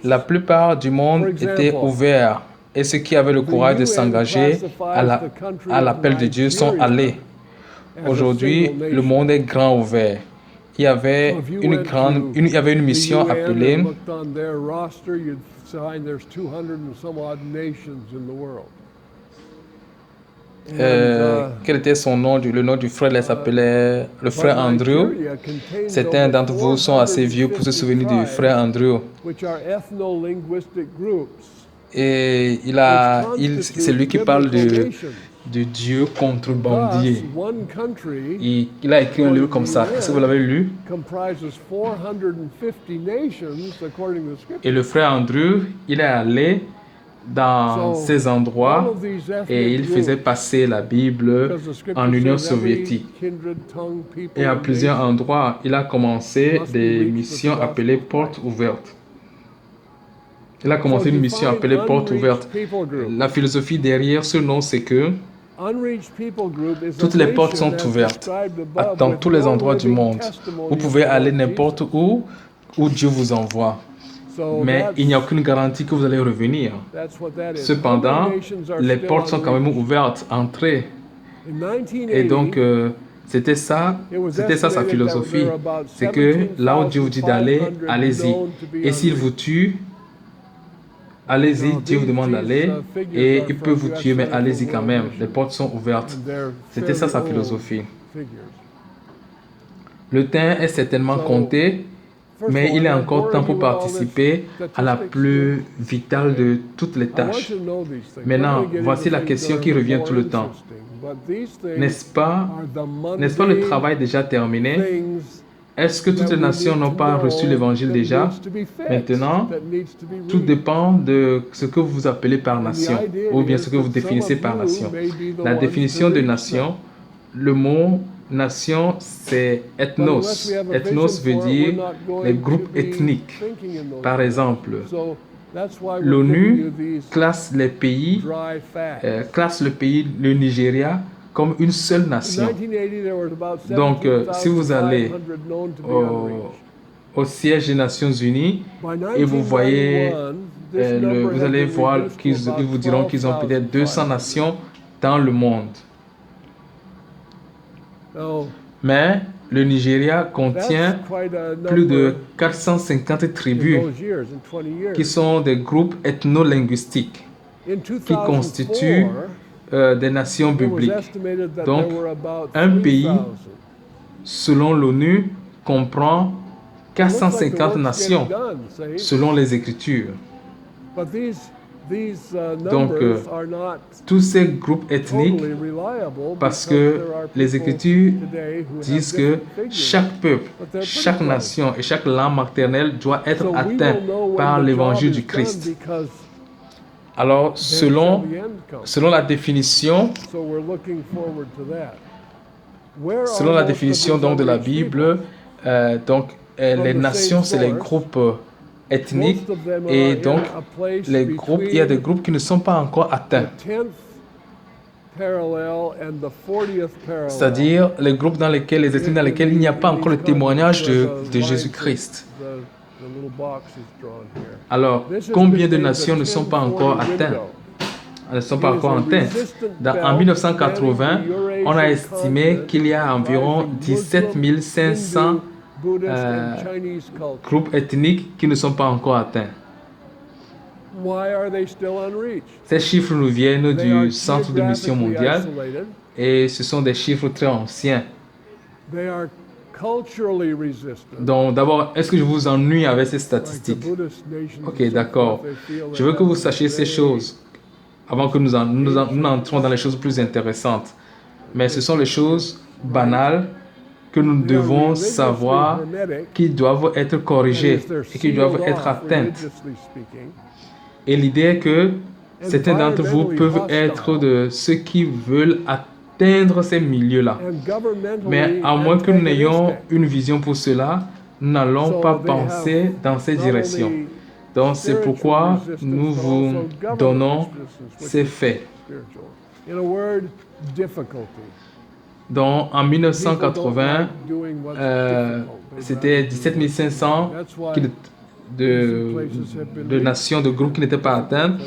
la plupart du monde était ouvert et ceux qui avaient le courage de s'engager à l'appel de Dieu sont allés. Aujourd'hui, le monde est grand ouvert. Il y avait une mission appelée quel était son nom? Le nom du frère, il s'appelait le frère Andrew. Certains d'entre vous sont assez vieux pour se souvenir du frère Andrew. Et c'est lui qui parle de Dieu contrebandier. Il a écrit un livre comme ça. Est-ce que vous l'avez lu? Et le frère Andrew, il est allé dans ces endroits et il faisait passer la Bible en Union soviétique. Et à plusieurs endroits, il a commencé des missions appelées portes ouvertes. Il a commencé une mission appelée portes ouvertes. La philosophie derrière ce nom, c'est que toutes les portes sont ouvertes dans tous les endroits du monde. Vous pouvez aller n'importe où Dieu vous envoie. Mais il n'y a aucune garantie que vous allez revenir. Cependant, les portes sont quand même ouvertes, entrez. Et donc, c'était ça sa philosophie. C'est que là où Dieu vous dit d'aller, allez-y. Et s'il vous tue, allez-y, Dieu vous demande d'aller et il peut vous tuer, mais allez-y quand même. Les portes sont ouvertes. C'était ça sa philosophie. Le temps est certainement compté mais il est encore temps pour participer à la plus vitale de toutes les tâches. Maintenant, voici la question qui revient tout le temps. N'est-ce pas le travail déjà terminé? Est-ce que toutes les nations n'ont pas reçu l'évangile déjà? Maintenant, tout dépend de ce que vous appelez par nation, ou bien ce que vous définissez par nation. La définition de nation, le mot nation, c'est ethnos. Ethnos veut dire les groupes ethniques. Par exemple, l'ONU classe le pays, le Nigeria, comme une seule nation. Donc, si vous allez au siège des Nations Unies et vous voyez, vous allez voir qu'ils vous diront qu'ils ont peut-être 200 nations dans le monde. Mais le Nigeria contient plus de 450 tribus qui sont des groupes ethno-linguistiques qui constituent des nations bibliques. Donc, un pays, selon l'ONU, comprend 450 nations, selon les Écritures. Donc, tous ces groupes ethniques, parce que les Écritures disent que chaque peuple, chaque nation et chaque langue maternelle doit être atteint par l'évangile du Christ. Alors, selon la définition donc, de la Bible, les nations, c'est les groupes ethniques, et donc il y a des groupes qui ne sont pas encore atteints. C'est-à-dire les groupes dans lesquels, les ethnies dans lesquels il n'y a pas encore le témoignage de Jésus-Christ. Alors, combien de nations ne sont pas encore atteintes? Elles ne sont pas encore atteintes. En 1980, on a estimé qu'il y a environ 17 500 groupes ethniques qui ne sont pas encore atteints. Ces chiffres nous viennent du Centre de mission mondiale et ce sont des chiffres très anciens. Donc d'abord, est-ce que je vous ennuie avec ces statistiques? Ok, d'accord. Je veux que vous sachiez ces choses avant que nous entrions dans les choses plus intéressantes. Mais ce sont les choses banales que nous devons savoir qui doivent être corrigées et qui doivent être atteintes. Et l'idée est que certains d'entre vous peuvent être de ceux qui veulent atteindre ces milieux-là. Mais à moins que nous n'ayons une vision pour cela, nous n'allons pas penser dans ces directions. Donc c'est pourquoi nous vous donnons ces faits. Donc en 1980, c'était 17 500 de nations, de groupes qui n'étaient pas atteints.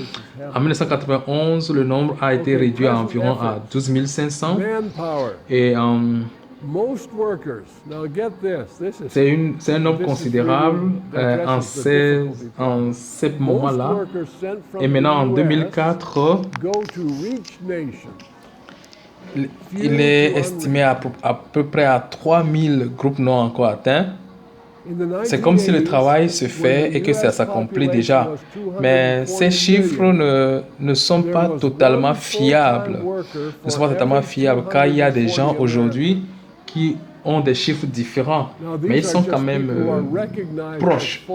En 1991, le nombre a été réduit à environ à 12 500. Et c'est un nombre considérable en ce moment-là. Et maintenant, en 2004, il est estimé à peu près à 3000 groupes non encore atteints. C'est comme si le travail se fait et que ça s'accomplit déjà. Mais ces chiffres ne sont pas totalement fiables. Ne sont pas totalement fiables car il y a des gens aujourd'hui qui ont des chiffres différents. Mais ils sont quand même proches.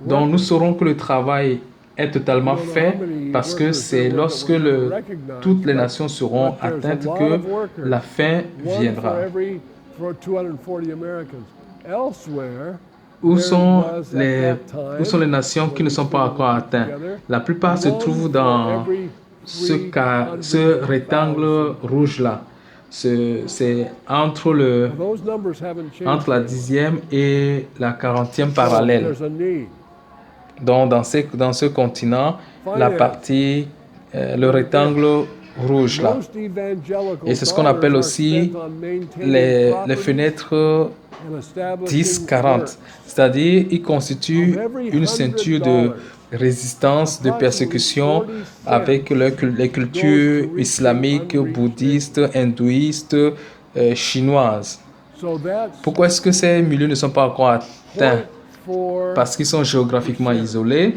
Donc nous saurons que le travail est totalement fait parce que c'est lorsque toutes les nations seront atteintes que la fin viendra. Où sont les nations qui ne sont pas encore atteintes? La plupart se trouvent dans ce rectangle rouge-là. C'est entre la 10e et la 40e parallèle. Donc, dans ce continent, la partie, le rectangle rouge là. Et c'est ce qu'on appelle aussi les fenêtres 10-40. C'est-à-dire, ils constituent une ceinture de résistance, de persécution avec les cultures islamiques, bouddhistes, hindouistes, chinoises. Pourquoi est-ce que ces milieux ne sont pas encore atteints? Parce qu'ils sont géographiquement isolés,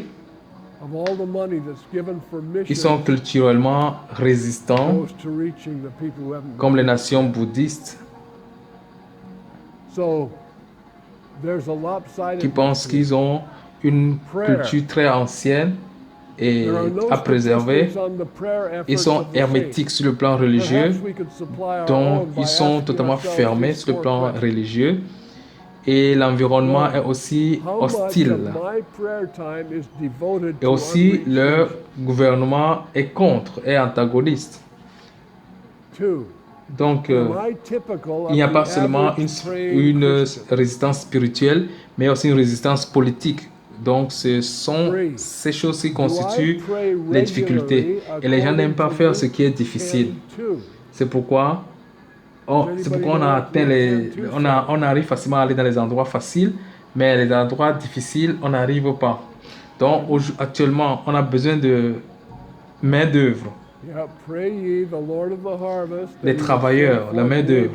ils sont culturellement résistants, comme les nations bouddhistes, qui pensent qu'ils ont une culture très ancienne et à préserver. Ils sont hermétiques sur le plan religieux, donc ils sont totalement fermés sur le plan religieux. Et l'environnement est aussi hostile. Et aussi, leur gouvernement est contre, est antagoniste. Donc, il n'y a pas seulement une résistance spirituelle, mais aussi une résistance politique. Donc, ce sont ces choses qui constituent les difficultés. Et les gens n'aiment pas faire ce qui est difficile. C'est pourquoi on a atteint on arrive facilement à aller dans les endroits faciles, mais les endroits difficiles, on n'arrive pas. Donc, actuellement, on a besoin de main-d'œuvre. Les travailleurs, la main-d'œuvre.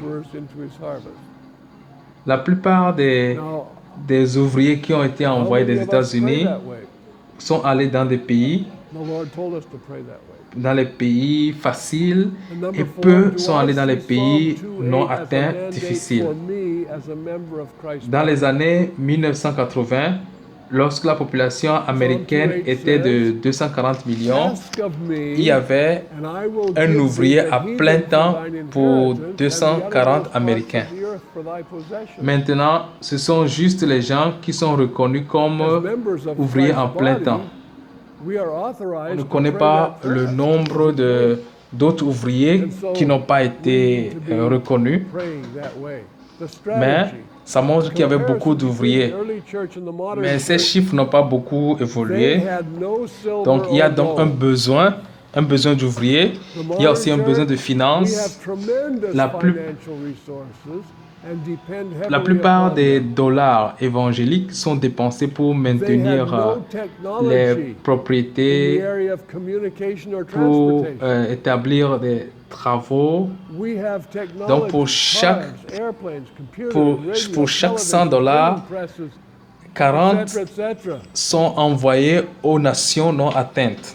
La plupart des ouvriers qui ont été envoyés des États-Unis sont allés dans des pays faciles et peu sont allés dans les pays non atteints, difficiles. Dans les années 1980, lorsque la population américaine était de 240 millions, il y avait un ouvrier à plein temps pour 240 Américains. Maintenant, ce sont juste les gens qui sont reconnus comme ouvriers en plein temps. On ne connaît pas le nombre d'autres ouvriers qui n'ont pas été reconnus, mais ça montre qu'il y avait beaucoup d'ouvriers. Mais ces chiffres n'ont pas beaucoup évolué. Donc, il y a donc un besoin d'ouvriers. Il y a aussi un besoin de finances. La plupart des dollars évangéliques sont dépensés pour maintenir les propriétés, pour établir des travaux. Donc, pour chaque $100, 40 sont envoyés aux nations non atteintes.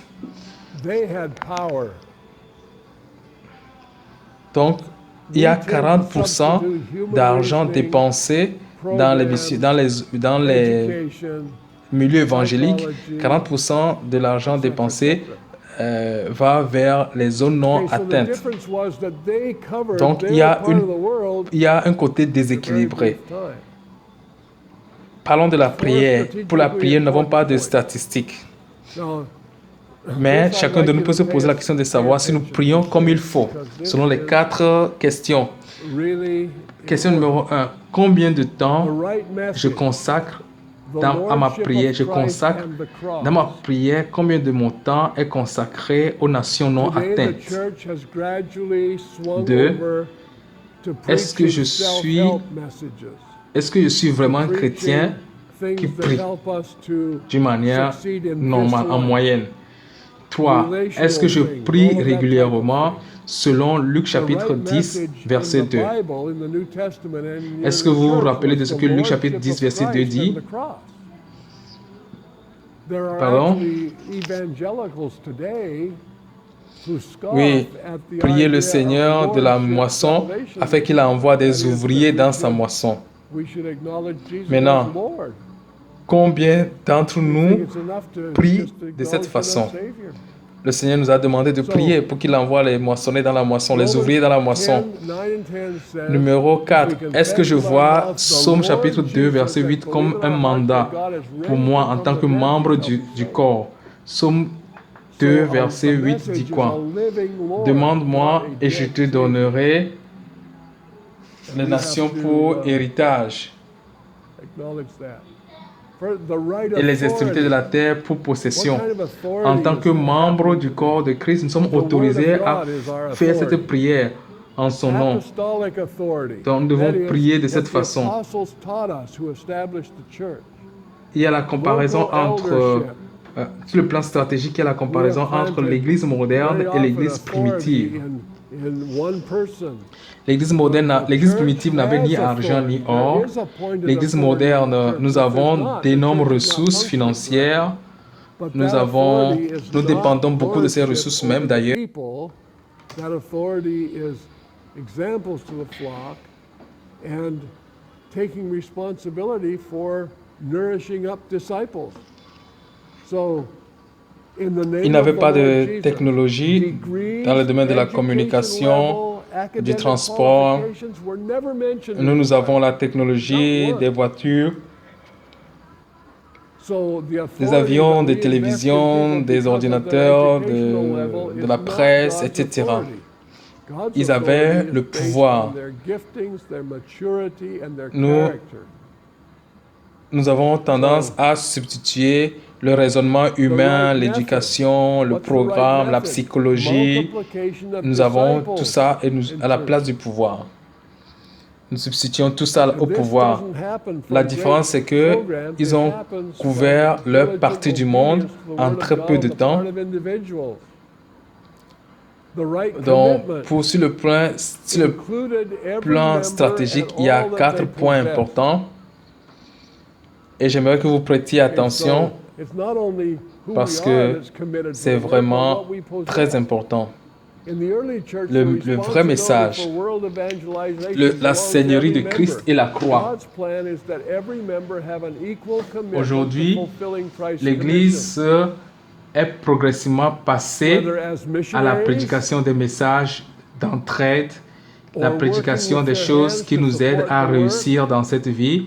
Donc, il y a 40% d'argent dépensé dans les milieux évangéliques. 40% de l'argent dépensé va vers les zones non atteintes. Donc, il y a un côté déséquilibré. Parlons de la prière. Pour la prière, nous n'avons pas de statistiques. Mais chacun de nous peut se poser la question de savoir si nous prions comme il faut, selon les 4 questions. Question numéro 1. Combien de temps je consacre à ma prière? Je consacre dans ma prière, combien de mon temps est consacré aux nations non atteintes? 2. Est-ce que je suis vraiment un chrétien qui prie d'une manière normale, en moyenne? 3. Est-ce que je prie régulièrement selon Luc chapitre 10, verset 2? Est-ce que vous vous rappelez de ce que Luc chapitre 10, verset 2 dit? Pardon? Oui, priez le Seigneur de la moisson afin qu'il envoie des ouvriers dans sa moisson. Maintenant, combien d'entre nous prient de cette façon? Le Seigneur nous a demandé de prier pour qu'il envoie les moissonneurs dans la moisson, les ouvriers dans la moisson. Numéro 4. Est-ce que je vois Psaume chapitre 2, verset 8 comme un mandat pour moi en tant que membre du corps? Psaume 2, verset 8 dit quoi? Demande-moi et je te donnerai les nations pour héritage et les extrémités de la terre pour possession. En tant que membre du corps de Christ, nous sommes autorisés à faire cette prière en son nom. Donc nous devons prier de cette façon. Il y a la comparaison entre, sur le plan stratégique, il y a la comparaison entre l'Église moderne et l'Église primitive. in one person. L'Église primitive n'avait ni argent ni or. L'Église moderne, nous avons d'énormes ressources financières. Nous dépendons beaucoup de ces ressources même d'ailleurs. That authority is examples to the flock and taking responsibility for nourishing up disciples. So, il n'avait pas de technologie dans le domaine de la communication, du transport. Nous avons la technologie des voitures, des avions, des télévisions, des ordinateurs, de la presse, etc. Ils avaient le pouvoir. Nous avons tendance à substituer le raisonnement humain, l'éducation, le programme, la psychologie. Nous avons tout ça à la place du pouvoir. Nous substituons tout ça au pouvoir. La différence, c'est qu'ils ont couvert leur partie du monde en très peu de temps. Donc, sur le plan stratégique, il y a 4 points importants. Et j'aimerais que vous prêtiez attention parce que c'est vraiment très important. Le vrai message, la Seigneurie de Christ et la croix. Aujourd'hui, l'Église est progressivement passée à la prédication des messages d'entraide, la prédication des choses qui nous aident à réussir dans cette vie,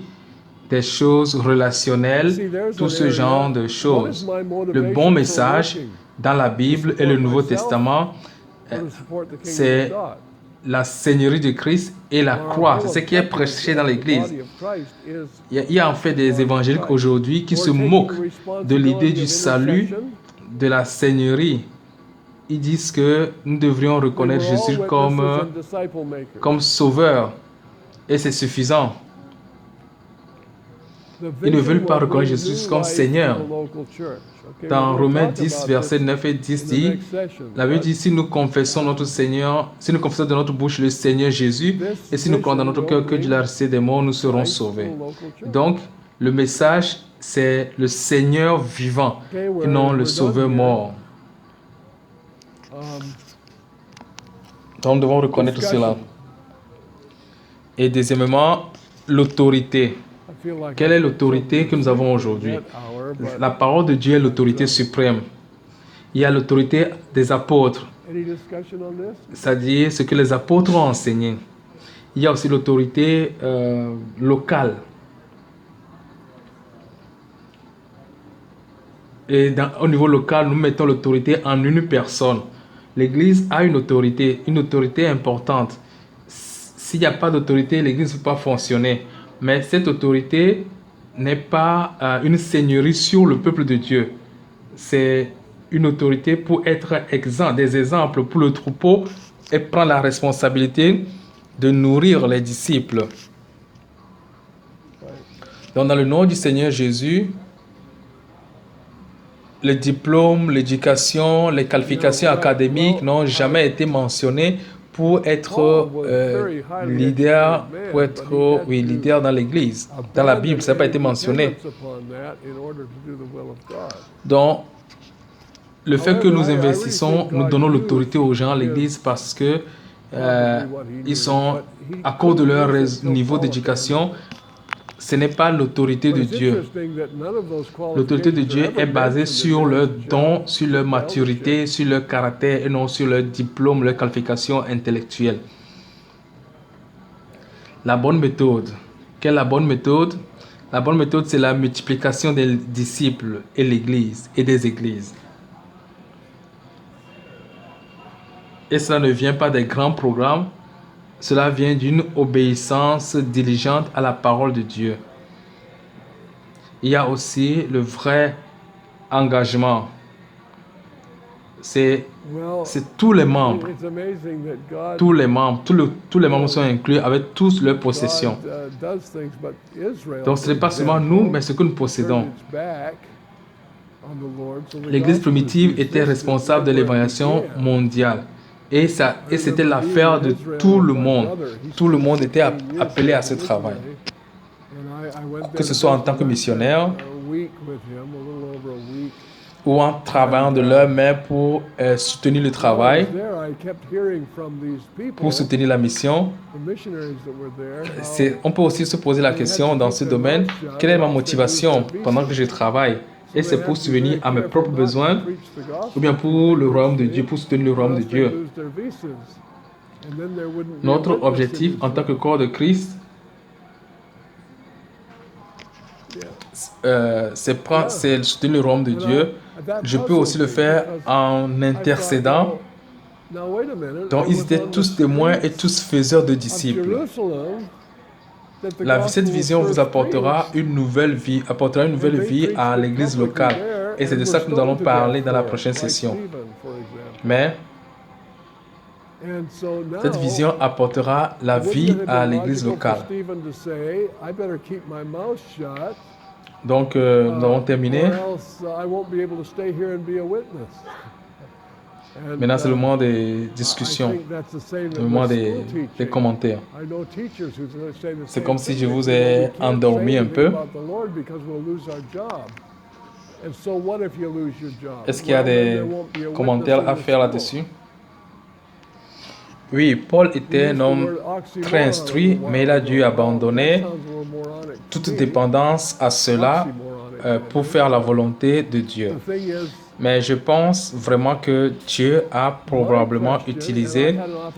des choses relationnelles, tout ce genre de choses. Le bon message dans la Bible et le Nouveau Testament, c'est la Seigneurie de Christ et la croix. C'est ce qui est prêché dans l'Église. Il y a en fait des évangéliques aujourd'hui qui se moquent de l'idée du salut, de la Seigneurie. Ils disent que nous devrions reconnaître Jésus comme sauveur et c'est suffisant. Ils ne veulent pas reconnaître Jésus comme Seigneur. Dans Romains 10, versets 9 et 10 dit, la Bible dit, si nous confessons notre Seigneur, si nous confessons de notre bouche le Seigneur Jésus, et si nous croyons dans notre cœur que Dieu l'a ressuscité des morts, nous serons sauvés. Donc, le message, c'est le Seigneur vivant, et non le Sauveur mort. Donc, nous devons reconnaître cela. Et deuxièmement, l'autorité. Quelle est l'autorité que nous avons aujourd'hui? La parole de Dieu est l'autorité suprême. Il y a l'autorité des apôtres, c'est-à-dire ce que les apôtres ont enseigné. Il y a aussi l'autorité locale. Et au niveau local, nous mettons l'autorité en une personne. L'Église a une autorité importante. S'il n'y a pas d'autorité, l'Église ne peut pas fonctionner. Mais cette autorité n'est pas une seigneurie sur le peuple de Dieu. C'est une autorité pour être exempt, des exemples pour le troupeau et prendre la responsabilité de nourrir les disciples. Donc, dans le nom du Seigneur Jésus, les diplômes, l'éducation, les qualifications académiques n'ont jamais été mentionnées pour être leader, leader dans l'Église. Dans la Bible, ça n'a pas été mentionné. Donc, le fait que nous investissons, nous donnons l'autorité aux gens à l'Église parce que ils sont, à cause de leur niveau d'éducation, ce n'est pas l'autorité de Dieu. L'autorité de Dieu est basée sur leur don, sur leur maturité, sur leur caractère et non sur leur diplôme, leur qualification intellectuelle. La bonne méthode. Quelle est la bonne méthode? La bonne méthode, c'est la multiplication des disciples et l'Église et des églises. Et cela ne vient pas des grands programmes. Cela vient d'une obéissance diligente à la parole de Dieu. Il y a aussi le vrai engagement. C'est tous les membres. Tous les membres sont inclus avec tous leurs possessions. Donc ce n'est pas seulement nous, mais ce que nous possédons. L'Église primitive était responsable de l'évangélisation mondiale. Et c'était l'affaire de tout le monde. Tout le monde était appelé à ce travail. Que ce soit en tant que missionnaire ou en travaillant de leurs mains pour soutenir le travail, pour soutenir la mission. On peut aussi se poser la question dans ce domaine, quelle est ma motivation pendant que je travaille? Et c'est pour subvenir à mes propres besoins ou bien pour le royaume de Dieu, pour soutenir le royaume de Dieu. Notre objectif en tant que corps de Christ, c'est soutenir le royaume de Dieu. Je peux aussi le faire en intercédant. Donc ils étaient tous témoins et tous faiseurs de disciples. Cette vision vous apportera une nouvelle vie à l'église locale. Et c'est de ça que nous allons parler dans la prochaine session. Mais cette vision apportera la vie à l'église locale. Donc, nous avons terminé. Maintenant, c'est le moment des discussions, le moment des commentaires. C'est comme si je vous ai endormi un peu. Est-ce qu'il y a des commentaires à faire là-dessus? Oui, Paul était un homme très instruit, mais il a dû abandonner toute dépendance à cela pour faire la volonté de Dieu. Mais je pense vraiment que Dieu a probablement utilisé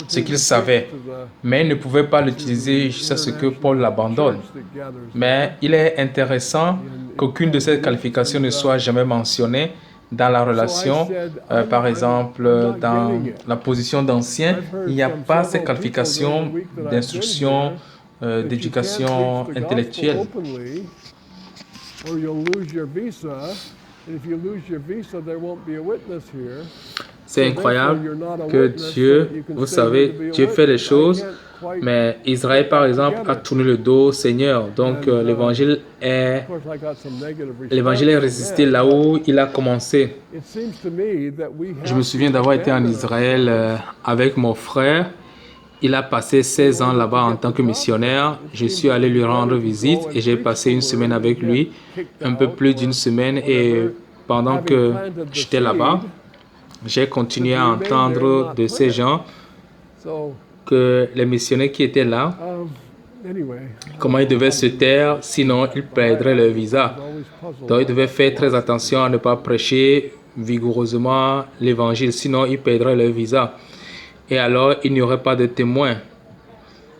ce qu'il savait, mais il ne pouvait pas l'utiliser jusqu'à ce que Paul l'abandonne. Mais il est intéressant qu'aucune de ces qualifications ne soit jamais mentionnée dans la relation. Par exemple, dans la position d'ancien, il n'y a pas ces qualifications d'instruction, d'éducation intellectuelle. C'est incroyable que Dieu, vous savez, Dieu fait les choses, mais Israël, par exemple, a tourné le dos au Seigneur. Donc, l'évangile est résisté là où il a commencé. Je me souviens d'avoir été en Israël avec mon frère. Il a passé 16 ans là-bas en tant que missionnaire. Je suis allé lui rendre visite et j'ai passé une semaine avec lui, un peu plus d'une semaine. Et pendant que j'étais là-bas, j'ai continué à entendre de ces gens que les missionnaires qui étaient là, comment ils devaient se taire, sinon ils perdraient leur visa. Donc ils devaient faire très attention à ne pas prêcher vigoureusement l'évangile, sinon ils perdraient leur visa. Et alors, il n'y aurait pas de témoins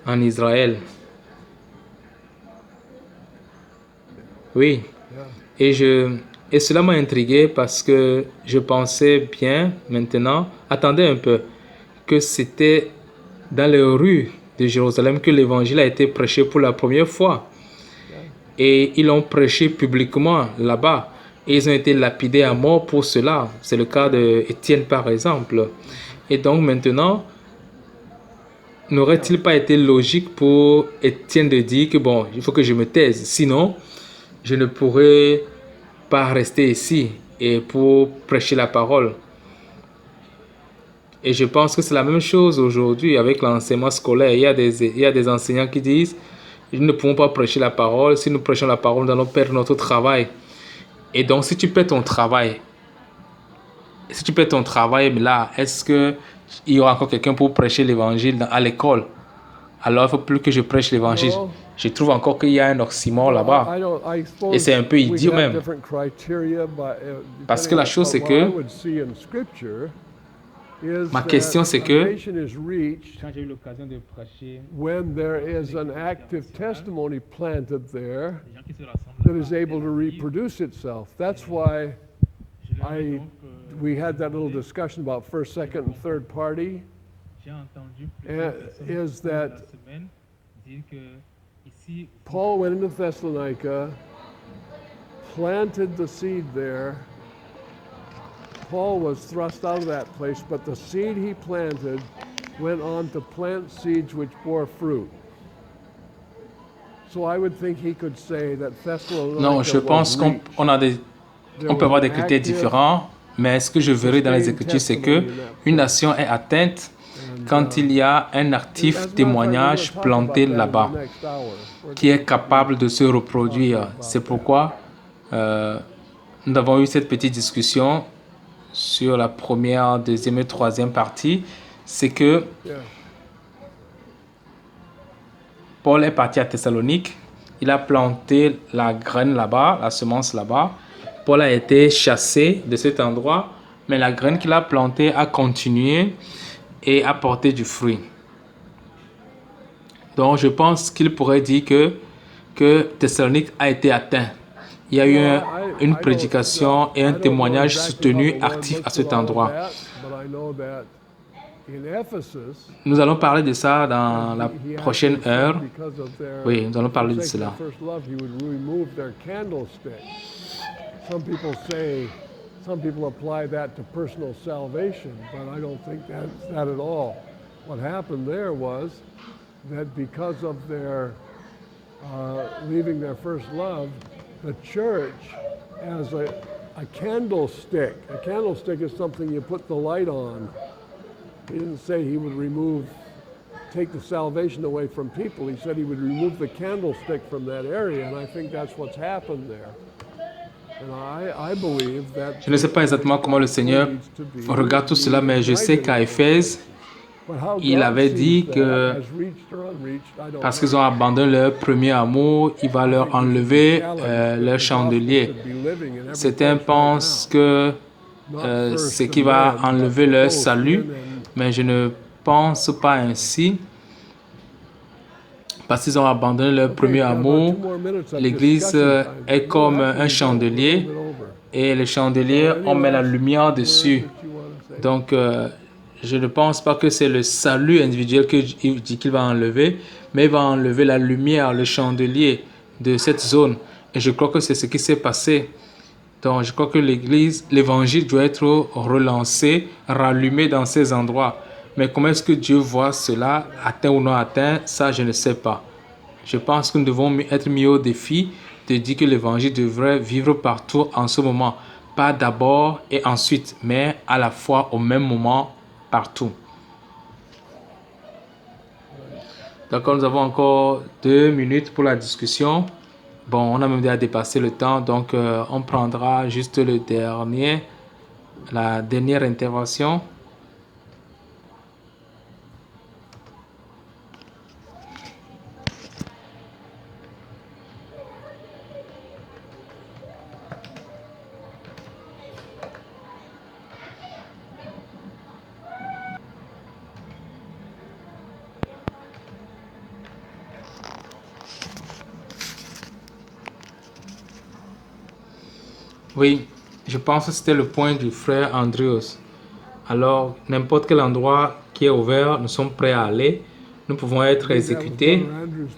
en Israël. Oui. Et cela m'a intrigué parce que je pensais bien maintenant, attendez un peu, que c'était dans les rues de Jérusalem que l'évangile a été prêché pour la première fois. Et ils l'ont prêché publiquement là-bas. Et ils ont été lapidés à mort pour cela. C'est le cas d'Étienne par exemple. Et donc maintenant, n'aurait-il pas été logique pour Étienne de dire que bon, il faut que je me taise, sinon je ne pourrais pas rester ici et pour prêcher la parole. Et je pense que c'est la même chose aujourd'hui avec l'enseignement scolaire. Il y a des enseignants qui disent nous ne pouvons pas prêcher la parole. Si nous prêchons la parole, nous allons perdre notre travail. Et donc, si tu perds ton travail, mais là, est-ce qu'il y aura encore quelqu'un pour prêcher l'évangile à l'école? Alors, il ne faut plus que je prêche l'évangile. Je trouve encore qu'il y a un oxymore là-bas. Et c'est un peu idiot même. Parce que la chose, c'est que ma question, c'est que quand j'ai eu l'occasion de prêcher, when there is an active testimony planted there that is able to reproduce itself. That's why we had that little discussion about first, second, and third party. Is that Paul went into Thessalonica, planted the seed there. Paul was thrust out of that place, but the seed he planted went on to plant seeds which bore fruit. So I would think he could say that Thessalonica. Non, je pense qu'on peut avoir des critères différents, mais ce que je verrai dans les Écritures, c'est que une nation est atteinte quand il y a un actif témoignage planté là-bas qui est capable de se reproduire. C'est pourquoi nous avons eu cette petite discussion sur la première, deuxième et troisième partie. C'est que Paul est parti à Thessalonique. Il a planté la graine là-bas, la semence là-bas. Paul a été chassé de cet endroit, mais la graine qu'il a plantée a continué et a porté du fruit. Donc, je pense qu'il pourrait dire que Thessalonique a été atteint. Il y a eu une prédication et un témoignage soutenu actif à cet endroit. Nous allons parler de ça dans la prochaine heure. Oui, nous allons parler de cela. Some people apply that to personal salvation, but I don't think that's that at all. What happened there was that because of their leaving their first love, the church as a candlestick. A candlestick is something you put the light on. He didn't say he would take the salvation away from people. He said he would remove the candlestick from that area, and I think that's what's happened there. Je ne sais pas exactement comment le Seigneur regarde tout cela, mais je sais qu'à Éphèse, il avait dit que parce qu'ils ont abandonné leur premier amour, il va leur enlever leur chandelier. Certains pensent que c'est qui va enlever leur salut, mais je ne pense pas ainsi. Parce qu'ils ont abandonné leur premier amour, l'Église est comme un chandelier et le chandelier, on met la lumière dessus. Donc, je ne pense pas que c'est le salut individuel qu'il dit qu'il va enlever, mais il va enlever la lumière, le chandelier de cette zone. Et je crois que c'est ce qui s'est passé. Donc, je crois que l'Église, l'Évangile doit être relancé, rallumé dans ces endroits. Mais comment est-ce que Dieu voit cela, atteint ou non atteint, ça je ne sais pas. Je pense que nous devons être mis au défi de dire que l'Évangile devrait vivre partout en ce moment. Pas d'abord et ensuite, mais à la fois au même moment, partout. D'accord, nous avons encore 2 minutes pour la discussion. Bon, on a même déjà dépassé le temps, donc on prendra juste la dernière intervention. Oui, je pense que c'était le point du frère Andrews. Alors, n'importe quel endroit qui est ouvert, nous sommes prêts à aller. Nous pouvons être exécutés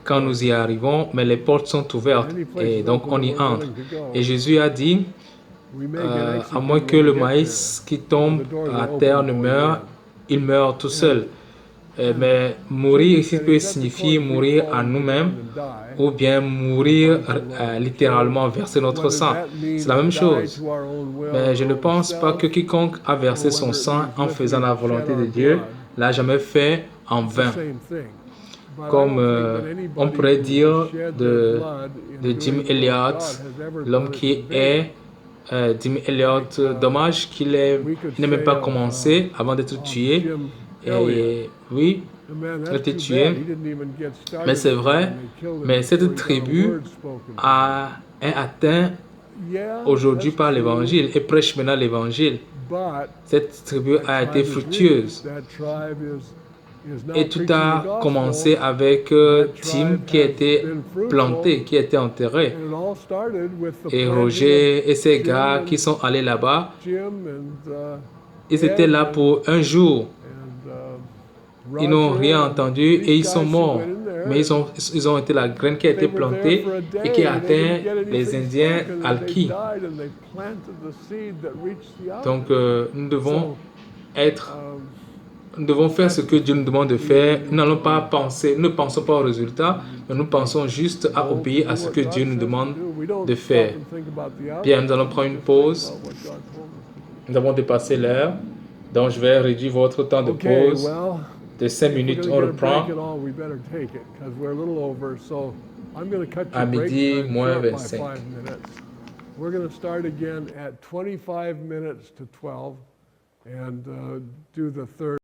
quand nous y arrivons, mais les portes sont ouvertes et donc on y entre. Et Jésus a dit, à moins que le maïs qui tombe à terre ne meure, il meurt tout seul. Mais mourir ici peut signifier mourir à nous-mêmes ou bien mourir littéralement, verser notre sang. C'est la même chose. Mais je ne pense pas que quiconque a versé son sang en faisant la volonté de Dieu l'a jamais fait en vain. Comme on pourrait dire de Jim Elliot, l'homme qui est Jim Elliot, dommage qu'il n'ait même pas commencé avant d'être tué. Et oui, il a été tué, mais c'est vrai, mais cette tribu est atteinte aujourd'hui par l'évangile et prêche maintenant l'évangile. Cette tribu a été fructueuse. Et tout a commencé avec Tim qui a été planté, qui a été enterré. Et Roger et ses gars qui sont allés là-bas, ils étaient là pour un jour. Ils n'ont rien entendu et ils sont morts. Mais ils ont été la graine qui a été plantée et qui a atteint les Indiens Alki. Donc nous devons faire ce que Dieu nous demande de faire. Nous n'allons pas penser, nous ne pensons pas au résultat, mais nous pensons juste à obéir à ce que Dieu nous demande de faire. Bien, nous allons prendre une pause. Nous avons dépassé l'heure, donc je vais réduire votre temps de pause. de 5 If we're minutes, gonna on get a reprend break at all, we better take it, because we're a little over, so I'm gonna cut à your break midi time moins short by 25. 5 minutes. We're gonna start again at 25 minutes to 12 and do the third.